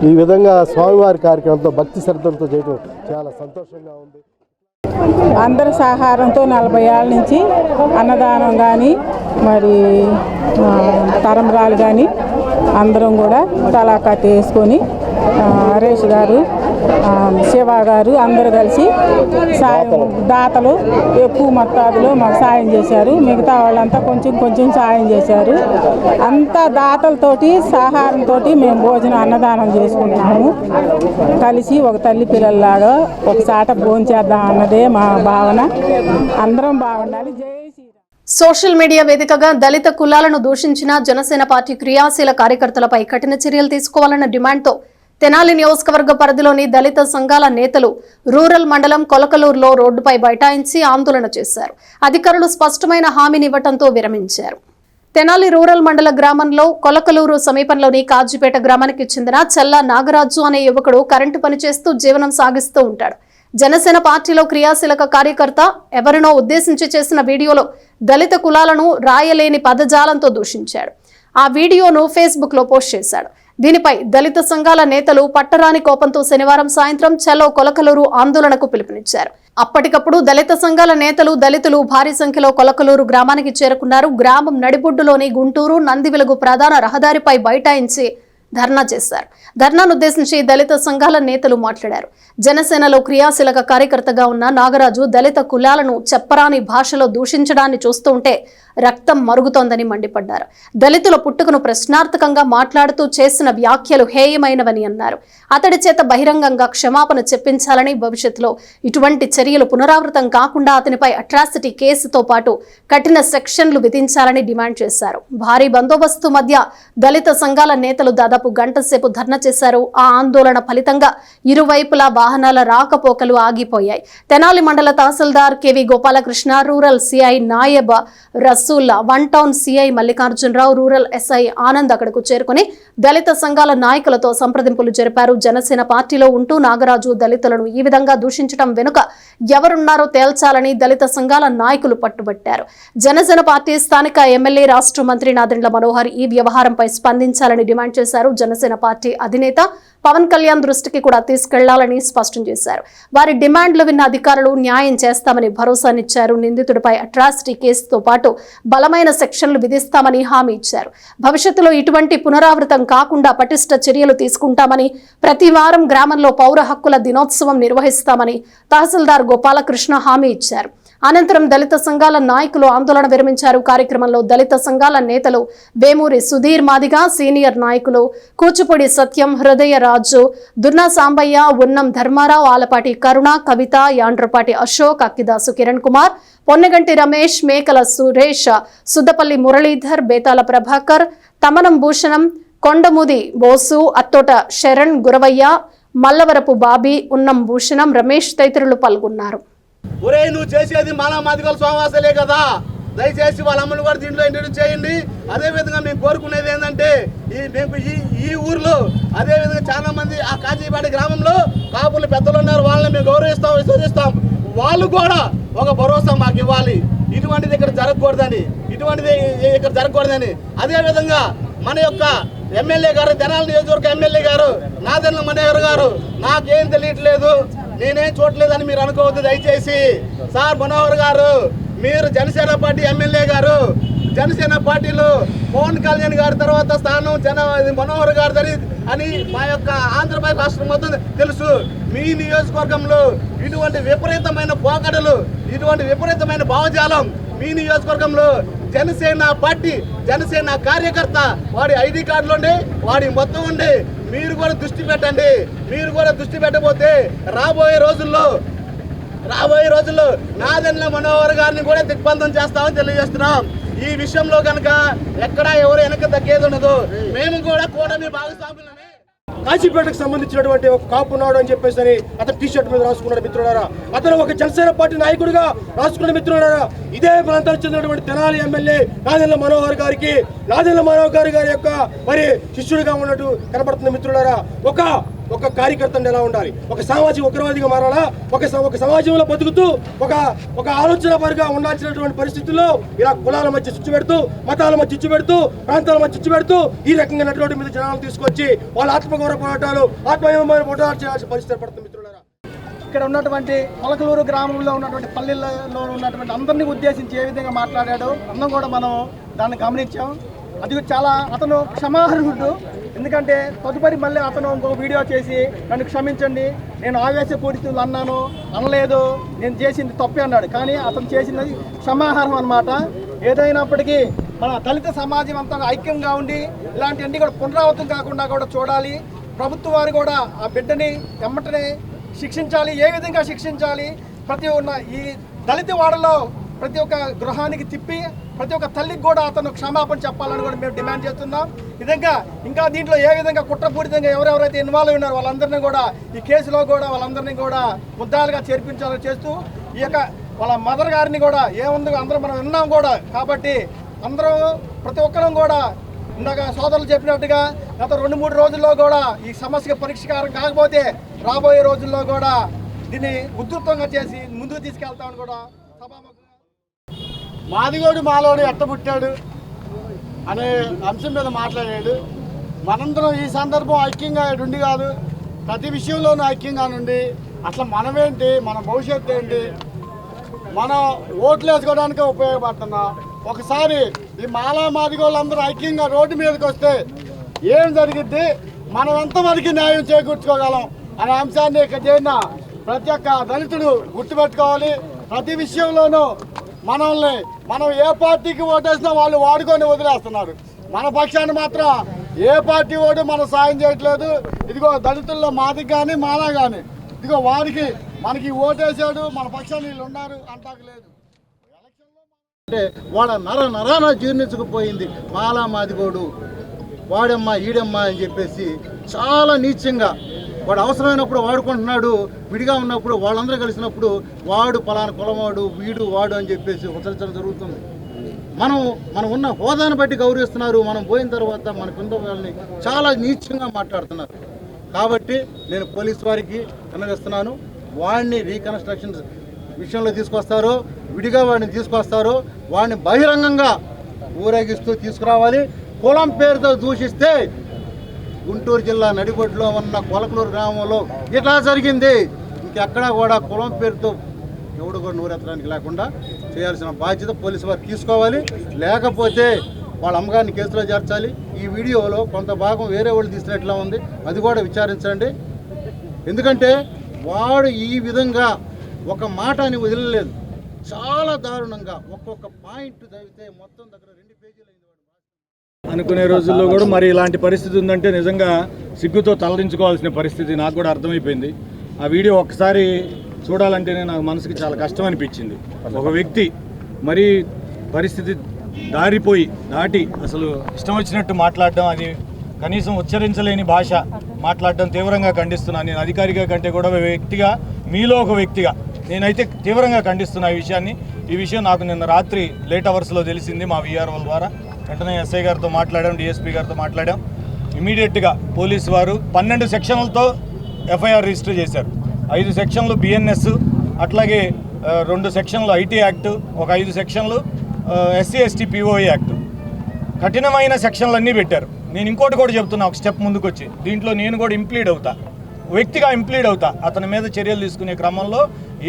ఈ విధంగా స్వామివారి కార్యక్రమంతో భక్తి శ్రద్ధలతో చేయడం చాలా సంతోషంగా ఉంది. అందరి సహకారంతో 40 ఏళ్ళ నుంచి అన్నదానం కానీ మరి తరంబరాలు కానీ అందరం కూడా తలాకట్ట వేసుకొని హరీష్ గారు, శివ గారు అందరూ కలిసి సాయం దాతలు ఎక్కువ మొత్తాదులో మాకు సాయం చేశారు. మిగతా వాళ్ళంతా కొంచెం సాయం చేశారు. అంతా దాతలతోటి సహకారంతో మేము భోజనం అన్నదానం చేసుకుంటున్నాము. కలిసి ఒక తల్లి పిల్లల్లాగా ఒక చాట భోజనం చేద్దాం అన్నదే మా భావన. అందరం బాగుండాలి. జై శ్రీరామ్. సోషల్ మీడియా వేదికగా దళిత కులాలను దూషించిన జనసేన పార్టీ క్రియాశీల కార్యకర్తలపై కఠిన చర్యలు తీసుకోవాలన్న డిమాండ్తో తెనాలి నియోజకవర్గ పరిధిలోని దళిత సంఘాల నేతలు రూరల్ మండలం కొలకలూరులో రోడ్డుపై బైఠాయించి ఆందోళన చేశారు. అధికారులు స్పష్టమైన హామీని ఇవ్వడంతో విరమించారు. తెనాలి రూరల్ మండల గ్రామంలో కొలకలూరు సమీపంలోని కాజీపేట గ్రామానికి చెందిన చల్లా నాగరాజు అనే యువకుడు కరెంటు పనిచేస్తూ జీవనం సాగిస్తూ ఉంటాడు. జనసేన పార్టీలో క్రియాశీలక కార్యకర్త ఎవరినో ఉద్దేశించి చేసిన వీడియోలో దళిత కులాలను రాయలేని పదజాలంతో దూషించాడు. ఆ వీడియోను ఫేస్బుక్ లో పోస్ట్ చేశాడు. దీనిపై దళిత సంఘాల నేతలు పట్టరాని కోపంతో శనివారం సాయంత్రం చలో కొలకలూరు ఆందోళనకు పిలుపునిచ్చారు. అప్పటికప్పుడు దళిత సంఘాల నేతలు, దళితులు భారీ సంఖ్యలో కొలకలూరు గ్రామానికి చేరుకున్నారు. గ్రామం నడిబొడ్డులోని గుంటూరు నందివెలుగు ప్రధాన రహదారిపై బైఠాయించి ధర్నా చేశారు. ధర్నాను ఉద్దేశించి దళిత సంఘాల నేతలు మాట్లాడారు. జనసేనలో క్రియాశీలక కార్యకర్తగా ఉన్న నాగరాజు దళిత కులాలను చెప్పరాని భాషలో దూషించడాన్ని చూస్తూ ఉంటే రక్తం మరుగుతోందని మండిపడ్డారు. దళితుల పుట్టుకను ప్రశ్నార్థకంగా మాట్లాడుతూ చేసిన వ్యాఖ్యలు హేయమైనవని అన్నారు. అతడి చేత బహిరంగంగా క్షమాపణ చెప్పించాలని, భవిష్యత్తులో ఇటువంటి చర్యలు పునరావృతం కాకుండా అతనిపై అట్రాసిటీ కేసుతో పాటు కఠిన సెక్షన్లు విధించాలని డిమాండ్ చేశారు. భారీ బందోబస్తు మధ్య దళిత సంఘాల నేతలు దాదాపు గంట సేపు ధర్నా చేశారు. ఆ ఆందోళన ఫలితంగా ఇరువైపులా వాహనాల రాకపోకలు ఆగిపోయాయి. తెనాలి మండల tahsildar KV Gopalakrishna, rural CI Nayab Rasool, 1 town CI Mallikarjunarao, rural SI Anand అక్కడకు చేరుకుని దళిత సంఘాల నాయకులతో సంప్రదింపులు జరిపారు. జనసేన పార్టీలో ఉంటూ నాగరాజు దళితులను ఈ విధంగా దూషించడం వెనుక ఎవరున్నారో తేల్చాలని దళిత సంఘాల నాయకులు పట్టుబట్టారు. జనసేన పార్టీ స్థానిక ఎమ్మెల్యే, రాష్ట్ర మంత్రి నాదెండ్ల మనోహర్ ఈ వ్యవహారంపై స్పందించాలని డిమాండ్ చేశారు. జనసేన పార్టీ అధినేత పవన్ కళ్యాణ్ దృష్టికి కూడా తీసుకెళ్లాలని స్పష్టం చేశారు. వారి డిమాండ్లు విన్న అధికారులు న్యాయం చేస్తామని భరోసానిచ్చారు. నిందితుడిపై అట్రాసిటీ కేసుతో పాటు బలమైన సెక్షన్లు విధిస్తామని హామీ ఇచ్చారు. భవిష్యత్తులో ఇటువంటి పునరావృతం కాకుండా పటిష్ట చర్యలు తీసుకుంటామని, ప్రతి వారం గ్రామంలో పౌర హక్కుల దినోత్సవం నిర్వహిస్తామని తహసీల్దార్ గోపాలకృష్ణ హామీ ఇచ్చారు. అనంతరం దళిత సంఘాల నాయకులు ఆందోళన విరమించారు. కార్యక్రమంలో దళిత సంఘాల నేతలు వేమూరి సుధీర్ మాదిగ, సీనియర్ నాయకులు కూచిపూడి సత్యం, హృదయ రాజు, దున్నా సాంబయ్య, ఉన్నం ధర్మారావు, ఆలపాటి కరుణ, కవిత, యాండ్రపాటి అశోక్, అక్కిదాసు కిరణ్ కుమార్, పొన్నగంటి రమేష్, మేకల సురేష్, సుద్దపల్లి మురళీధర్, బేతాల ప్రభాకర్, తమనం భూషణం, కొండముది బోసు, అత్తోట శరణ్, గురవయ్య, మల్లవరపు బాబీ, ఉన్నం భూషణం, రమేష్ తదితరులు పాల్గొన్నారు. ఒరే, నువ్వు చేసేది మాలా మాదిగల సోమాసలే కదా, దయచేసి వాళ్ళ అమ్మని కూడా దీంట్లో ఇంట్రడ్యూస్ చేయండి. అదేవిధంగా మేము కోరుకునేది ఏంటంటే ఈ ఊర్లో అదేవిధంగా చాలా మంది ఆ కాజీపాడి గ్రామంలో కాపులు పెద్దలు ఉన్నారు, వాళ్ళని మేము గౌరవిస్తాం, విశ్వసిస్తాం. వాళ్ళు కూడా ఒక భరోసా మాకు ఇవ్వాలి, ఇటువంటిది ఇక్కడ జరగకూడదని. అదేవిధంగా మన యొక్క ఎమ్మెల్యే గారు, తెనాలి నియోజకవర్గ ఎమ్మెల్యే గారు నాదెండ్ల మనోహర్ గారు, నాకేం తెలియట్లేదు, నేనేం చూడలేదని మీరు అనుకోవద్దు దయచేసి. సార్ మనోహర్ గారు, మీరు జనసేన పార్టీ ఎమ్మెల్యే గారు, జనసేన పార్టీలో పవన్ కళ్యాణ్ గారి తర్వాత స్థానం మనోహర్ గారిదని అని మా యొక్క ఆంధ్రప్రదేశ్ రాష్ట్రం మొత్తం తెలుసు. మీ నియోజకవర్గంలో ఇటువంటి విపరీతమైన పోకడలు, ఇటువంటి విపరీతమైన భావజాలం మీ నియోజకవర్గంలో జనసేన పార్టీ, జనసేన కార్యకర్త వాడి ఐడి కార్డులు ఉండి, వాడి మొత్తం ఉండి, మీరు కూడా దృష్టి పెట్టండి. మీరు కూడా దృష్టి పెట్టబోతే రాబోయే రోజుల్లో నాదెండ్ల మనోహర్ గారిని కూడా దిగ్బంధం చేస్తామని తెలియజేస్తున్నాం. ఈ విషయంలో కనుక ఎక్కడా ఎవరు వెనక తగ్గేది ఉండదు. మేము కూడా కూటమి భాగస్వాములమే. కాశీపేటకు సంబంధించినటువంటి ఒక కాపు నాడు అని చెప్పేసి అతను టీషర్ట్ మీద రాసుకున్నాడు మిత్రులారా. అతను ఒక జనసేన పార్టీ నాయకుడిగా రాసుకున్న మిత్రులారా. ఇదే ప్రాంతానికి చెందినటువంటి తెనాలి ఎమ్మెల్యే నాదెండ్ల మనోహర్ గారి యొక్క మరి శిష్యుడిగా ఉన్నట్టు కనబడుతుంది మిత్రులారా. ఒక కార్యకర్త ఎలా ఉండాలి, ఒక సామాజిక ఉగ్రవాదిగా మారాలా, ఒక సమాజంలో బతుకుతూ ఒక ఆలోచన పరుగా ఉండాల్సినటువంటి పరిస్థితుల్లో ఇలా కులాల మధ్య చిచ్చు పెడుతూ, మతాల మధ్య చిచ్చు పెడుతూ, ప్రాంతాల మధ్య చిచ్చు పెడుతూ ఈ రకంగా రోడ్డు మీద జనాలు తీసుకొచ్చి వాళ్ళ ఆత్మగౌరవ పోరాటాలు, ఆత్మీయమైన పోరాటాలు చేయాల్సిన పరిస్థితి పడుతుంది మిత్రులారా. ఇక్కడ ఉన్నటువంటి మొలకలూరు గ్రామంలో ఉన్నటువంటి పల్లెల్లో ఉన్నటువంటి అందరినీ ఉద్దేశించి ఏ విధంగా మాట్లాడాడో అందరం కూడా మనం దాన్ని గమనించాం. అది అతను క్షమార్హుడు. ఎందుకంటే తదుపరి మళ్ళీ అతను ఇంకొక వీడియో చేసి నన్ను క్షమించండి, నేను ఆవేశపూరితులు అనలేదు, నేను చేసింది తప్పే అన్నాడు. కానీ అతను చేసినది క్షమార్హం అన్నమాట. ఏదైనప్పటికీ మన దళిత సమాజం అంతా ఐక్యంగా ఉండి ఇలాంటివన్నీ కూడా పునరావృతం కాకుండా కూడా చూడాలి. ప్రభుత్వం వారు కూడా ఆ బిడ్డని వెంటనే శిక్షించాలి. ఏ విధంగా శిక్షించాలి? ఈ దళిత వాడలో ప్రతి ఒక్క గృహానికి తిప్పి ప్రతి ఒక్క తల్లికి కూడా అతను క్షమాపణ చెప్పాలని కూడా మేము డిమాండ్ చేస్తున్నాం. విధంగా ఇంకా దీంట్లో ఏ విధంగా కుట్రపూరితంగా ఎవరెవరైతే ఇన్వాల్వ్ ఉన్నారో వాళ్ళందరినీ కూడా ఈ కేసులో కూడా వాళ్ళందరినీ కూడా ముద్దాలుగా చేర్పించాలని చేస్తూ ఈ యొక్క వాళ్ళ మదర్ గారిని కూడా ఏముంది అందరూ మనం విన్నాం కూడా. కాబట్టి అందరూ ప్రతి ఒక్కరం కూడా ఇందాక సోదరులు చెప్పినట్టుగా గత 2-3 రోజుల్లో కూడా ఈ సమస్యకు పరిష్కారం కాకపోతే రాబోయే రోజుల్లో కూడా దీన్ని ఉధృతంగా చేసి ముందుకు తీసుకెళ్తామని కూడా సభాముఖంగా. మాదిగోడు మాలోడు ఎట్టబుట్టాడు అనే అంశం మీద మాట్లాడాడు. మనందరం ఈ సందర్భం ఐక్యంగా ఉండి కాదు, ప్రతి విషయంలోనూ ఐక్యంగా నుండి అసలు మనమేంటి, మన భవిష్యత్తు ఏంటి, మనం ఓట్లు వేసుకోవడానికే ఉపయోగపడుతున్నాం. ఒకసారి ఈ మాలా మాదిగోళ్ళందరూ ఐక్యంగా రోడ్డు మీదకి వస్తే ఏం జరిగిద్ది, మనం ఎంతమందికి న్యాయం చేకూర్చుకోగలం అనే అంశాన్ని ఇక్కడ చేరిన ప్రతి ఒక్క దళితుడు గుర్తుపెట్టుకోవాలి. ప్రతి విషయంలోనూ మనం ఏ పార్టీకి ఓటేసినా వాళ్ళు వాడుకొని వదిలేస్తున్నారు. మన పక్షాన్ని మాత్రం ఏ పార్టీ ఓటు మనం సాయం చేయట్లేదు. ఇదిగో దళితుల్లో మాదికి కానీ మాలా కానీ ఇదిగో మనకి ఓటేసాడు, మన పక్షాన్ని వీళ్ళు ఉన్నారు అంటాకు లేదు. అంటే వాడ నరాన జీర్ణించుకుపోయింది మాలా మాదిగోడు, వాడమ్మా ఈడమ్మా అని చెప్పేసి చాలా నీచంగా వాడు అవసరమైనప్పుడు వాడుకుంటున్నాడు, విడిగా ఉన్నప్పుడు వాళ్ళందరూ కలిసినప్పుడు వాడు పలానా కులవాడు, వీడు వాడు అని చెప్పేసి ఉచ్చరించడం జరుగుతుంది. మనం ఉన్న హోదాను బట్టి గౌరవిస్తున్నారు, మనం పోయిన తర్వాత మన కింద వాళ్ళని చాలా నీచంగా మాట్లాడుతున్నారు. కాబట్టి నేను పోలీసు వారికి విన్నవిస్తున్నాను, వాడిని రీకన్స్ట్రక్షన్ విషయంలో తీసుకొస్తారో, విడిగా వాడిని తీసుకొస్తారో వాడిని బహిరంగంగా ఊరేగిస్తూ తీసుకురావాలి. కులం పేరుతో దూషిస్తే గుంటూరు జిల్లా నడిబొడ్డులో ఉన్న కొలకలూరు గ్రామంలో ఇట్లా జరిగింది. ఇంకెక్కడా కూడా కులం పేరుతో ఎవడు కూడా నోరెత్తడానికి లేకుండా చేయాల్సిన బాధ్యత పోలీసు వారు తీసుకోవాలి. లేకపోతే వాళ్ళ అమ్మగారిని కేసులో చేర్చాలి. ఈ వీడియోలో కొంత భాగం వేరే వాళ్ళు తీసినట్లా ఉంది, అది కూడా విచారించండి. ఎందుకంటే వాడు ఈ విధంగా ఒక మాట అని వదిలలేదు, చాలా దారుణంగా ఒక్కొక్క పాయింట్ చదివితే మొత్తం దగ్గర 2 పేజీలు అయింది. అనుకునే రోజుల్లో కూడా మరి ఇలాంటి పరిస్థితి ఉందంటే నిజంగా సిగ్గుతో తలదించుకోవాల్సిన పరిస్థితి నాకు కూడా అర్థమైపోయింది. ఆ వీడియో ఒక్కసారి చూడాలంటేనే నాకు మనసుకి చాలా కష్టం అనిపించింది. ఒక వ్యక్తి మరి పరిస్థితి దాటి అసలు ఇష్టం వచ్చినట్టు మాట్లాడడం, అది కనీసం ఉచ్చరించలేని భాష మాట్లాడడం తీవ్రంగా ఖండిస్తున్నాను. నేను అధికారిగా కంటే కూడా వ్యక్తిగా, మీలో ఒక వ్యక్తిగా నేనైతే తీవ్రంగా ఖండిస్తున్నా ఈ విషయం నాకు నిన్న రాత్రి లేట్ అవర్స్లో తెలిసింది మా వీఆర్ఓ ద్వారా. వెంటనే ఎస్ఐ గారితో మాట్లాడాం, డిఎస్పీ గారితో మాట్లాడాం. ఇమీడియట్గా పోలీసు వారు 12 సెక్షన్లతో ఎఫ్ఐఆర్ రిజిస్టర్ చేశారు. 5 సెక్షన్లు బిఎన్ఎస్, అట్లాగే 2 సెక్షన్లు ఐటీ యాక్ట్, ఒక 5 సెక్షన్లు ఎస్సీ ఎస్టీ పిఓఏ యాక్ట్, కఠినమైన సెక్షన్లన్నీ పెట్టారు. నేను ఇంకోటి కూడా చెప్తున్నా, ఒక స్టెప్ ముందుకు వచ్చి దీంట్లో నేను కూడా వ్యక్తిగా ఇంప్లీడ్ అవుతా. అతని మీద చర్యలు తీసుకునే క్రమంలో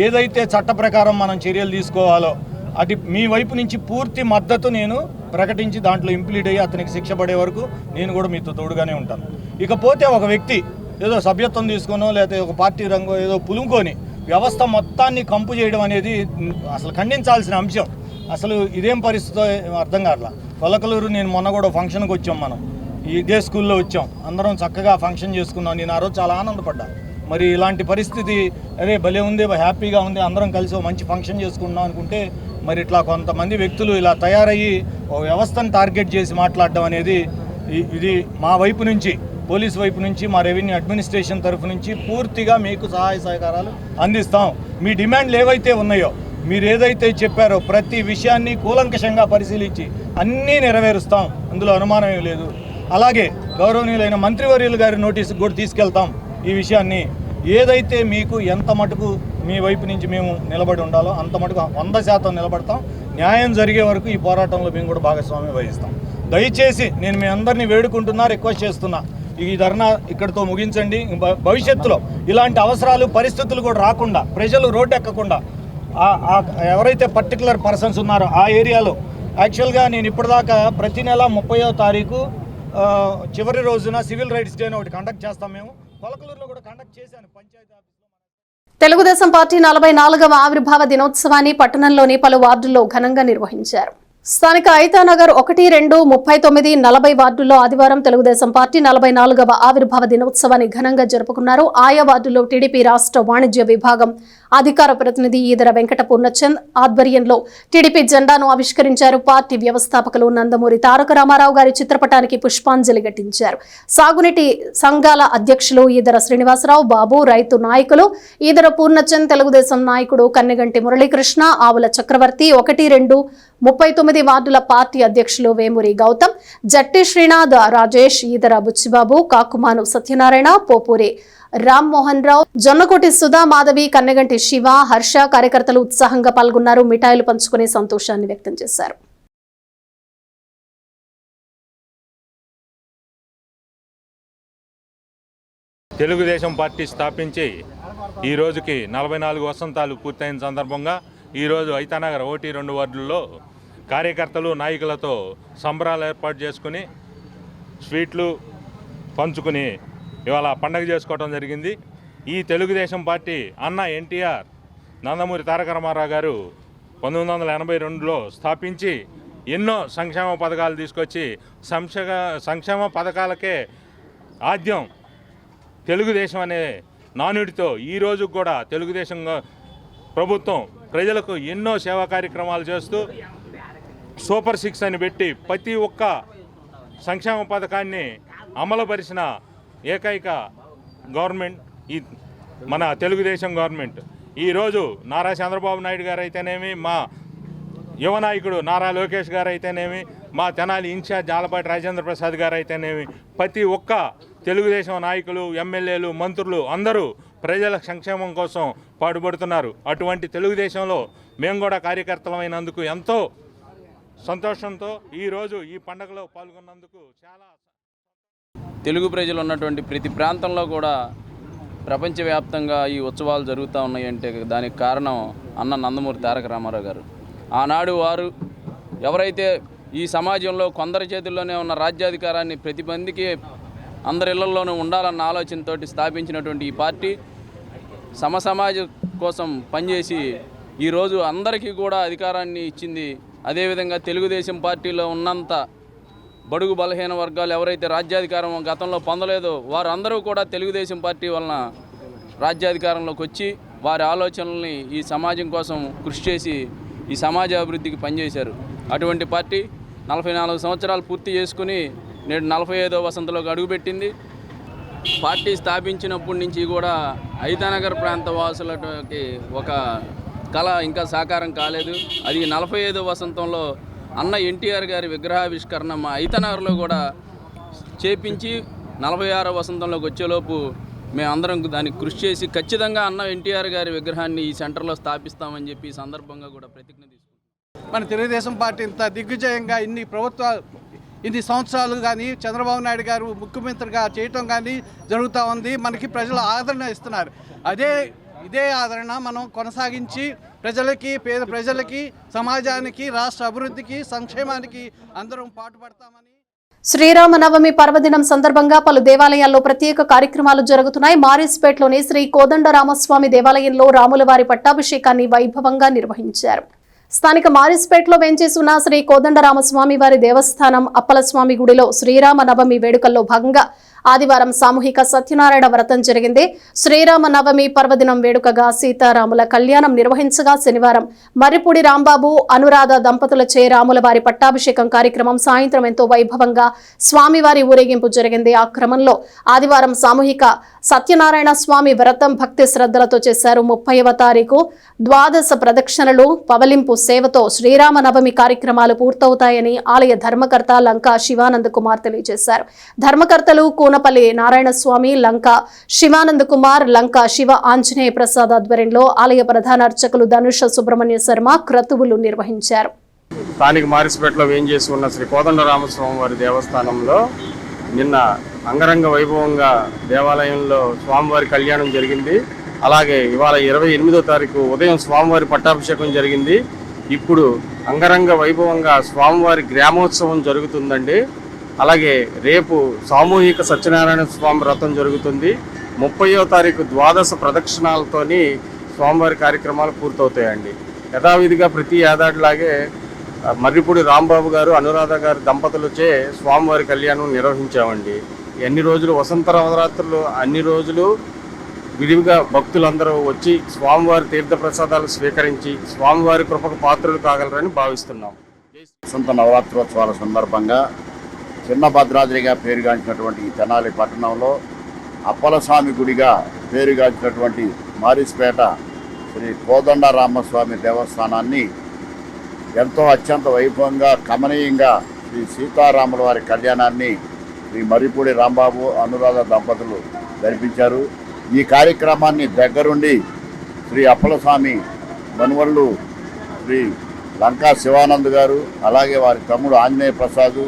ఏదైతే చట్ట ప్రకారం మనం చర్యలు తీసుకోవాలో అది మీ వైపు నుంచి పూర్తి మద్దతు నేను ప్రకటించి దాంట్లో ఇంప్లీడ్ అయ్యి అతనికి శిక్ష పడే వరకు నేను కూడా మీతో తోడుగానే ఉంటాను. ఇకపోతే ఒక వ్యక్తి ఏదో సభ్యత్వం తీసుకునో లేకపోతే ఒక పార్టీ రంగో ఏదో పులుముకొని వ్యవస్థ మొత్తాన్ని కంపు చేయడం అనేది అసలు ఖండించాల్సిన అంశం. అసలు ఇదేం పరిస్థితో అర్థం కావట్లా. పొలకలూరు నేను మొన్న కూడా ఫంక్షన్కి వచ్చాం, మనం ఇదే స్కూల్లో వచ్చాం, అందరం చక్కగా ఫంక్షన్ చేసుకున్నాం. నేను ఆ రోజు చాలా ఆనందపడ్డా. మరి ఇలాంటి పరిస్థితి అదే భలే ఉంది, హ్యాపీగా ఉంది, అందరం కలిసి మంచి ఫంక్షన్ చేసుకున్నాం అనుకుంటే మరి ఇట్లా కొంతమంది వ్యక్తులు ఇలా తయారయ్యి ఒక వ్యవస్థను టార్గెట్ చేసి మాట్లాడడం అనేది ఇది మా వైపు నుంచి, పోలీస్ వైపు నుంచి, మా రెవెన్యూ అడ్మినిస్ట్రేషన్ తరఫు నుంచి పూర్తిగా మీకు సహాయ సహకారాలు అందిస్తాం. మీ డిమాండ్లు ఏవైతే ఉన్నాయో, మీరు ఏదైతే చెప్పారో ప్రతి విషయాన్ని కూలంకషంగా పరిశీలించి అన్నీ నెరవేరుస్తాం, అందులో అనుమానం ఏం లేదు. అలాగే గౌరవనీయులైన మంత్రివర్యులు గారి నోటీసుకు కూడా తీసుకెళ్తాం. ఈ విషయాన్ని ఏదైతే మీకు ఎంత మటుకు మీ వైపు నుంచి మేము నిలబడి ఉండాలో అంత మటుకు 100% నిలబడతాం. న్యాయం జరిగే వరకు ఈ పోరాటంలో మేము కూడా భాగస్వామ్యం వహిస్తాం. దయచేసి నేను మీ అందరినీ వేడుకుంటున్నా, రిక్వెస్ట్ చేస్తున్నా, ఈ ధర్నా ఇక్కడితో ముగించండి. భవిష్యత్తులో ఇలాంటి అవసరాలు పరిస్థితులు కూడా రాకుండా, ప్రజలు రోడ్డు ఎక్కకుండా, ఎవరైతే పర్టికులర్ పర్సన్స్ ఉన్నారో ఆ ఏరియాలో యాక్చువల్గా నేను ఇప్పటిదాకా ప్రతి నెల 30వ తారీఖు చివరి రోజున సివిల్ రైట్స్ డే ఒకటి కండక్ట్ చేస్తాం. మేము పొలకలూరులో కూడా కండక్ట్ చేశాను పంచాయతీ ఆఫీస్లో. తెలుగుదేశం పార్టీ 44వ ఆవిర్భావ దినోత్సవాన్ని పట్టణంలోని పలు వార్డుల్లో ఘనంగా నిర్వహించారు. స్థానిక ఐతానగర్ 1, 2, 39, 40 వార్డుల్లో ఆదివారం తెలుగుదేశం పార్టీ 44వ ఆవిర్భావ దినోత్సవాన్ని ఘనంగా జరుపుకున్నారు. ఆయా వార్డుల్లో టీడీపీ రాష్ట్ర వాణిజ్య విభాగం అధికార ప్రతినిధి ఈదర వెంకట పూర్ణచంద్ ఆధ్వర్యంలో టీడీపీ జెండాను ఆవిష్కరించారు. పార్టీ వ్యవస్థాపకులు నందమూరి తారక రామారావు గారి చిత్రపటానికి పుష్పాంజలి ఘటించారు. సాగునీటి సంఘాల అధ్యక్షులు ఈదర శ్రీనివాసరావు బాబు, రైతు నాయకులు ఈదర పూర్ణచంద్, తెలుగుదేశం నాయకుడు కన్నెగంటి మురళీకృష్ణ, ఆవుల చక్రవర్తి, 1, 2, 39 వార్డుల పార్టీ అధ్యక్షులు వేమూరి గౌతమ్, జట్టి శ్రీనాథ్, రాజేష్, ఈదర బుచ్చిబాబు, కాకుమాను సత్యనారాయణ, పోపూరి రామ్మోహన్ రావు, జొన్నకోటి సుధా మాధవి, కన్నెగంటి శివ, హర్ష కార్యకర్తలు ఉత్సాహంగా పాల్గొన్నారు. మిఠాయిలు పంచుకునే సంతోషాన్ని వ్యక్తం చేశారు. తెలుగుదేశం పార్టీ స్థాపించి ఈ రోజుకి 44 వసంతాలు పూర్తయిన సందర్భంగా ఈరోజు ఐతానగర్ 1, 2 వార్డుల్లో కార్యకర్తలు నాయకులతో సంబరాలు ఏర్పాటు చేసుకుని స్వీట్లు పంచుకుని ఇవాళ పండగ చేసుకోవడం జరిగింది. ఈ తెలుగుదేశం పార్టీ అన్న ఎన్టీఆర్ నందమూరి తారక రామారావు గారు 1982లో స్థాపించి ఎన్నో సంక్షేమ పథకాలు తీసుకొచ్చి సంక్షేమ పథకాలకే ఆద్యం తెలుగుదేశం అనే నానుడితో ఈరోజు కూడా తెలుగుదేశం ప్రభుత్వం ప్రజలకు ఎన్నో సేవా కార్యక్రమాలు చేస్తూ సూపర్ 6 అని పెట్టి ప్రతి ఒక్క సంక్షేమ పథకాన్ని అమలుపరిచిన ఏకైక గవర్నమెంట్ ఈ మన తెలుగుదేశం గవర్నమెంట్. ఈరోజు నారా చంద్రబాబు నాయుడు గారు అయితేనేమి, మా యువ నాయకుడు నారా లోకేష్ గారు అయితేనేమి, మా తెనాలి ఇన్ఛార్జ్ ఆలపాటి రాజేంద్ర ప్రసాద్ గారు అయితేనేమి, ప్రతి ఒక్క తెలుగుదేశం నాయకులు, ఎమ్మెల్యేలు, మంత్రులు అందరూ ప్రజల సంక్షేమం కోసం పాటుపడుతున్నారు. అటువంటి తెలుగుదేశంలో మేము కూడా కార్యకర్తలమైనందుకు ఎంతో సంతోషంతో ఈరోజు ఈ పండుగలో పాల్గొన్నందుకు చాలా. తెలుగు ప్రజలు ఉన్నటువంటి ప్రతి ప్రాంతంలో కూడా ప్రపంచవ్యాప్తంగా ఈ ఉత్సవాలు జరుగుతూ ఉన్నాయంటే దానికి కారణం అన్న నందమూరి తారక రామారావు గారు. ఆనాడు వారు ఎవరైతే ఈ సమాజంలో కొందరి చేతుల్లోనే ఉన్న రాజ్యాధికారాన్ని ప్రతి మందికి అందరి ఇళ్లలోనూ ఉండాలన్న ఆలోచనతో స్థాపించినటువంటి ఈ పార్టీ సమాజం కోసం పనిచేసి ఈరోజు అందరికీ కూడా అధికారాన్ని ఇచ్చింది. అదేవిధంగా తెలుగుదేశం పార్టీలో ఉన్నంత బడుగు బలహీన వర్గాలు ఎవరైతే రాజ్యాధికారం గతంలో పొందలేదో వారందరూ కూడా తెలుగుదేశం పార్టీ వలన రాజ్యాధికారంలోకి వచ్చి వారి ఆలోచనల్ని ఈ సమాజం కోసం కృషి చేసి ఈ సమాజ అభివృద్ధికి పనిచేశారు. అటువంటి పార్టీ 44 సంవత్సరాలు పూర్తి చేసుకుని నేడు 45వ వసంతంలోకి అడుగుపెట్టింది. పార్టీ స్థాపించినప్పటి నుంచి కూడా ఐతానగర్ ప్రాంత వాసులకి ఒక కళ ఇంకా సాకారం కాలేదు. అది 45వ వసంతంలో అన్న ఎన్టీఆర్ గారి విగ్రహావిష్కరణ మా ఐతనగర్లో కూడా చేపించి 46వ వసంతంలోకి వచ్చేలోపు మేమందరం దానికి కృషి చేసి ఖచ్చితంగా అన్న ఎన్టీఆర్ గారి విగ్రహాన్ని ఈ సెంటర్లో స్థాపిస్తామని చెప్పి ఈ సందర్భంగా కూడా ప్రతిజ్ఞ తీసుకుంటాం. మన తెలుగుదేశం పార్టీ ఇంత దిగ్విజయంగా ఇన్ని సంవత్సరాలు కానీ చంద్రబాబు నాయుడు గారు ముఖ్యమంత్రిగా చేయటం కానీ జరుగుతూ ఉంది. మనకి ప్రజలు ఆదరణ ఇస్తున్నారు. ఇదే ఆదరణ మనం కొనసాగించి పేద ప్రజలకి సమాజానికి రాష్ట్ర అభివృద్ధికి సంక్షేమానికి అందరం పాటుపడతామని. శ్రీరామనవమి పర్వదినం సందర్భంగా పలు దేవాలయాల్లో ప్రత్యేక కార్యక్రమాలు జరుగుతున్నాయి. మారిస్పేట్లోని శ్రీ కోదండరామస్వామి దేవాలయంలో రాములవారి పట్టాభిషేకాన్ని వైభవంగా నిర్వహించారు. స్థానిక మారిస్పేట్లో వేంచేసి ఉన్న శ్రీ కోదండరామస్వామి వారి దేవస్థానం అప్పలస్వామి గుడిలో శ్రీరామనవమి వేడుకల్లో భాగంగా ఆదివారం సామూహిక సత్యనారాయణ వ్రతం జరిగింది. శ్రీరామనవమి పర్వదినం వేడుకగా సీతారాముల కళ్యాణం నిర్వహించగా శనివారం మర్రిపూడి రాంబాబు అనురాధ దంపతులచే రాముల వారి పట్టాభిషేకం కార్యక్రమం సాయంత్రం ఎంతో వైభవంగా స్వామివారి ఊరేగింపు జరిగింది. ఆ క్రమంలో ఆదివారం సామూహిక సత్యనారాయణ స్వామి వ్రతం భక్తి శ్రద్ధలతో చేశారు. 30వ తారీఖు ద్వాదశ ప్రదక్షిణలు పవలింపు సేవతో శ్రీరామనవమి కార్యక్రమాలు పూర్తవుతాయని ఆలయ ధర్మకర్త లంకా శివానంద్ కుమార్ తెలియజేశారు. ధర్మకర్తలు కూనపల్లి నారాయణస్వామి, లంకా శివానంద్ కుమార్, లంకా శివ ఆంజనేయ ప్రసాద్ ఆధ్వర్యంలో ఆలయ ప్రధాన అర్చకులు ధనుష సుబ్రహ్మణ్య శర్మ క్రతువులు నిర్వహించారు. స్థానిక మారిస్పేటలో వేంచేసి ఉన్న శ్రీ కోదండరామస్వామి వారి దేవస్థానంలో నిన్న అంగరంగ వైభవంగా దేవాలయంలో స్వామివారి కళ్యాణం జరిగింది. అలాగే ఇవాళ 28వ తారీఖు ఉదయం స్వామివారి పట్టాభిషేకం జరిగింది. ఇప్పుడు అంగరంగ వైభవంగా స్వామివారి గ్రామోత్సవం జరుగుతుందండి. అలాగే రేపు సామూహిక సత్యనారాయణ స్వామి వ్రతం జరుగుతుంది. 30వ తారీఖు ద్వాదశ ప్రదక్షిణాలతోని స్వామివారి కార్యక్రమాలు పూర్తవుతాయండి. యథావిధిగా ప్రతి ఏడాదిలాగే మర్రిపూడి రాంబాబు గారు అనురాధ గారి దంపతులచే స్వామివారి కళ్యాణం నిర్వహించామండి. ఎన్ని రోజులు వసంత నవరాత్రులు అన్ని రోజులు విరివిగా భక్తులందరూ వచ్చి స్వామివారి తీర్థప్రసాదాలు స్వీకరించి స్వామివారి కృపకు పాత్రలు కాగలరని భావిస్తున్నాం. వసంత నవరాత్రోత్సవాల సందర్భంగా చిన్న భద్రాద్రిగా పేరుగాంచినటువంటి ఈ తెనాలి పట్టణంలో అప్పలస్వామి గుడిగా పేరుగాంచినటువంటి మారిస్పేట శ్రీ కోదండరామస్వామి దేవస్థానాన్ని ఎంతో అత్యంత వైభవంగా కమనీయంగా శ్రీ సీతారాముల వారి కళ్యాణాన్ని శ్రీ మర్రిపూడి రాంబాబు అనురాధ దంపతులు జరిపించారు. ఈ కార్యక్రమాన్ని దగ్గరుండి శ్రీ అప్పలస్వామి మనువళ్ళు శ్రీ లంకా శివానంద్ గారు, అలాగే వారి తమ్ముడు ఆంజనేయ ప్రసాద్,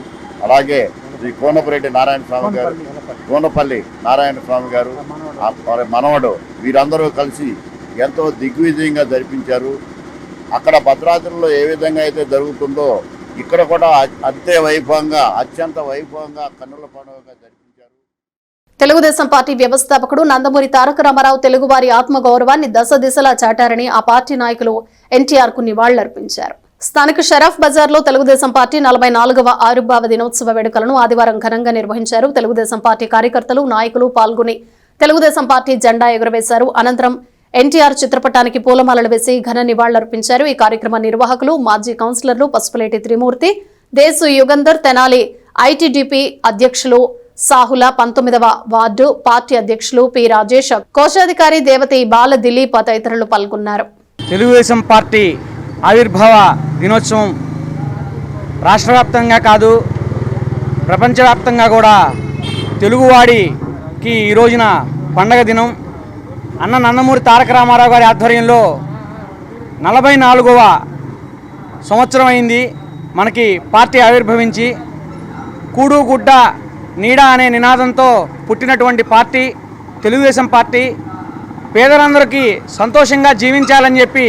అలాగే శ్రీ కోనపరెడ్డి నారాయణ స్వామి గారు, కోనపల్లి నారాయణ స్వామి గారు, వారి మనవడు వీరందరూ కలిసి ఎంతో దిగ్విజయంగా జరిపించారు. అక్కడ భద్రాద్రిలో ఏ విధంగా అయితే జరుగుతుందో ఇక్కడ కూడా అంతే వైభవంగా అత్యంత వైభవంగా కన్నుల పండుగగా జరిపించారు. తెలుగుదేశం పార్టీ వ్యవస్థాపకుడు నందమూరి తారక రామారావు తెలుగువారి ఆత్మగౌరవాన్ని దశ దిశలా చాటారని ఆ పార్టీ నాయకులు ఎన్టీఆర్ కు నివాళులర్పించారు. స్థానిక షరఫ్ బజార్లో తెలుగుదేశం పార్టీ 44వ ఆవిర్భావ దినోత్సవ వేడుకలను ఆదివారం ఘనంగా నిర్వహించారు. తెలుగుదేశం పార్టీ కార్యకర్తలు, నాయకులు పాల్గొని తెలుగుదేశం పార్టీ జెండా ఎగురవేశారు. అనంతరం ఎన్టీఆర్ చిత్రపటానికి పూలమాలలు వేసి ఘన నివాళులర్పించారు. ఈ కార్యక్రమ నిర్వాహకులు మాజీ కౌన్సిలర్లు పసుపులేటి త్రిమూర్తి, దేశు యుగంధర్, తెనాలి ఐటీడీపీ అధ్యక్షులు సాహుల, 19వ వార్డు పార్టీ అధ్యక్షులు పి రాజేష్, కోశాధికారి దేవతి బాల దిలీప్ తదితరులు పాల్గొన్నారు. తెలుగుదేశం పార్టీ ఆవిర్భావ దినోత్సవం రాష్ట్ర వ్యాప్తంగా కాదు ప్రపంచవ్యాప్తంగా కూడా తెలుగువాడికి ఈ రోజున పండగ దినం. అన్న నందమూరి తారక రామారావు గారి ఆధ్వర్యంలో 44వ సంవత్సరం అయింది మనకి పార్టీ ఆవిర్భవించి. కూడు గుడ్డ నీడ అనే నినాదంతో పుట్టినటువంటి పార్టీ తెలుగుదేశం పార్టీ పేదలందరికీ సంతోషంగా జీవించాలని చెప్పి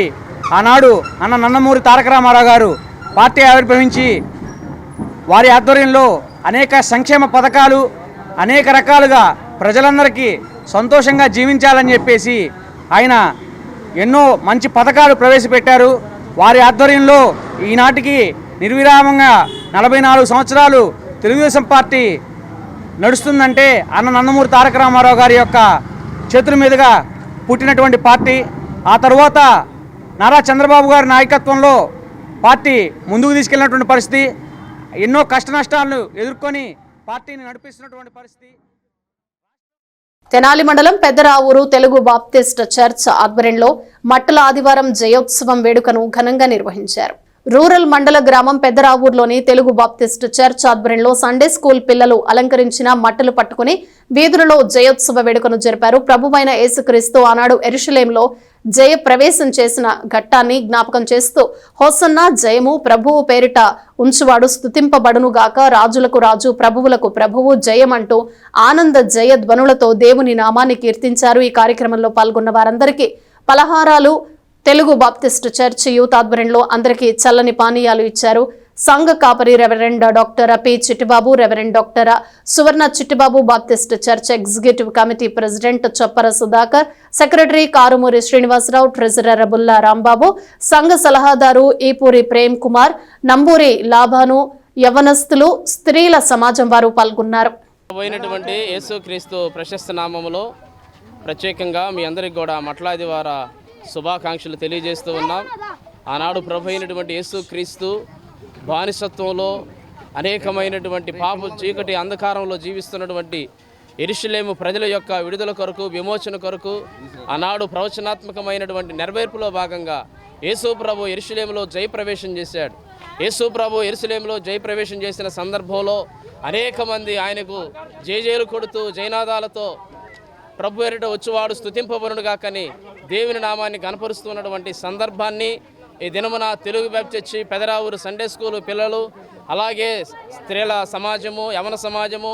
ఆనాడు అన్న నందమూరి తారక రామారావు గారు పార్టీ ఆవిర్భవించి వారి ఆధ్వర్యంలో అనేక సంక్షేమ పథకాలు అనేక రకాలుగా ప్రజలందరికీ సంతోషంగా జీవించాలని చెప్పేసి ఆయన ఎన్నో మంచి పథకాలు ప్రవేశపెట్టారు. వారి ఆధ్వర్యంలో ఈనాటికి నిర్విరామంగా 44 సంవత్సరాలు తెలుగుదేశం పార్టీ నడుస్తుందంటే అన్న నందమూరి తారక రామారావు గారి యొక్క చేతుల మీదుగా పుట్టినటువంటి పార్టీ. ఆ తర్వాత నారా చంద్రబాబు గారి నాయకత్వంలో పార్టీ ముందుకు తీసుకెళ్ళినటువంటి పరిస్థితి, ఎన్నో కష్ట నష్టాలను ఎదుర్కొని పార్టీని నడిపిస్తున్నటువంటి పరిస్థితి. తెనాలి మండలం పెద్దరావూరు తెలుగు బాప్టిస్ట్ చర్చ్ ఆధ్వర్యంలో మట్టల ఆదివారం జయోత్సవం వేడుకను ఘనంగా నిర్వహించారు. రూరల్ మండల గ్రామం పెద్దరావూరులోని తెలుగు బాప్టిస్ట్ చర్చ్ ఆధ్వర్యంలో సండే స్కూల్ పిల్లలు అలంకరించిన మట్టలు పట్టుకుని వీధులలో జయోత్సవ వేడుకను జరిపారు. ప్రభువైన యేసుక్రీస్తు ఆనాడు యెరూషలేములో జయ ప్రవేశం చేసిన ఘట్టాన్ని జ్ఞాపకం చేస్తూ హోసన్నా జయము ప్రభువు పేరిట ఉంచువాడు స్తుతింపబడునుగాక, రాజులకు రాజు ప్రభువులకు ప్రభువు జయమంటూ ఆనంద జయ ధ్వనులతో దేవుని నామాన్ని కీర్తించారు. ఈ కార్యక్రమంలో పాల్గొన్న వారందరికీ పలహారాలు తెలుగు బాప్టిస్ట్ చర్చ్ యూత్ ఆధ్వర్యంలో అందరికీ చల్లని పానీయాలు ఇచ్చారు. సంఘ కాపరి reverend doctor P Chittibabu, reverend doctor Suvarna Chittibabu, Baptist church executive committee president Choppara Sudhakar, secretary Karumuri Srinivasarao, treasurer Bulla Rambabu, సంఘ సలహాదారు ఈపూరి ప్రేమ్ కుమార్, నంబూరి లాభాను, యవనస్తులు, స్త్రీల సమాజం వారు పాల్గొన్నారు. పోయినటువంటి యేసుక్రీస్తు ప్రశస్త నామములో ప్రత్యేకంగా మీ అందరికి కూడా మట్లాది వార శుభాకాంక్షలు తెలియజేస్తూ ఉన్నాం. ఆనాడు ప్రభు అయినటువంటి యేసుక్రీస్తు బానిసత్వంలో అనేకమైనటువంటి పాప చీకటి అంధకారంలో జీవిస్తున్నటువంటి యెరూషలేము ప్రజల యొక్క విడుదల కొరకు, విమోచన కొరకు ఆనాడు ప్రవచనాత్మకమైనటువంటి నెరవేర్పులో భాగంగా యేసు ప్రభు యెరూషలేములో జయప్రవేశం చేశాడు. యేసు ప్రభు యెరూషలేములో జయప్రవేశం చేసిన సందర్భంలో అనేక మంది ఆయనకు జయజయలు కొడుతూ జయనాదాలతో ప్రభు ఎరుట వచ్చువాడు స్తుతింపబడునుగాకని దేవుని నామాన్ని కనపరుస్తున్నటువంటి సందర్భాన్ని ఈ దినమున Telugu Baptist church Pedaravuru Sunday school పిల్లలు, అలాగే స్త్రీల సమాజము, యవన సమాజము,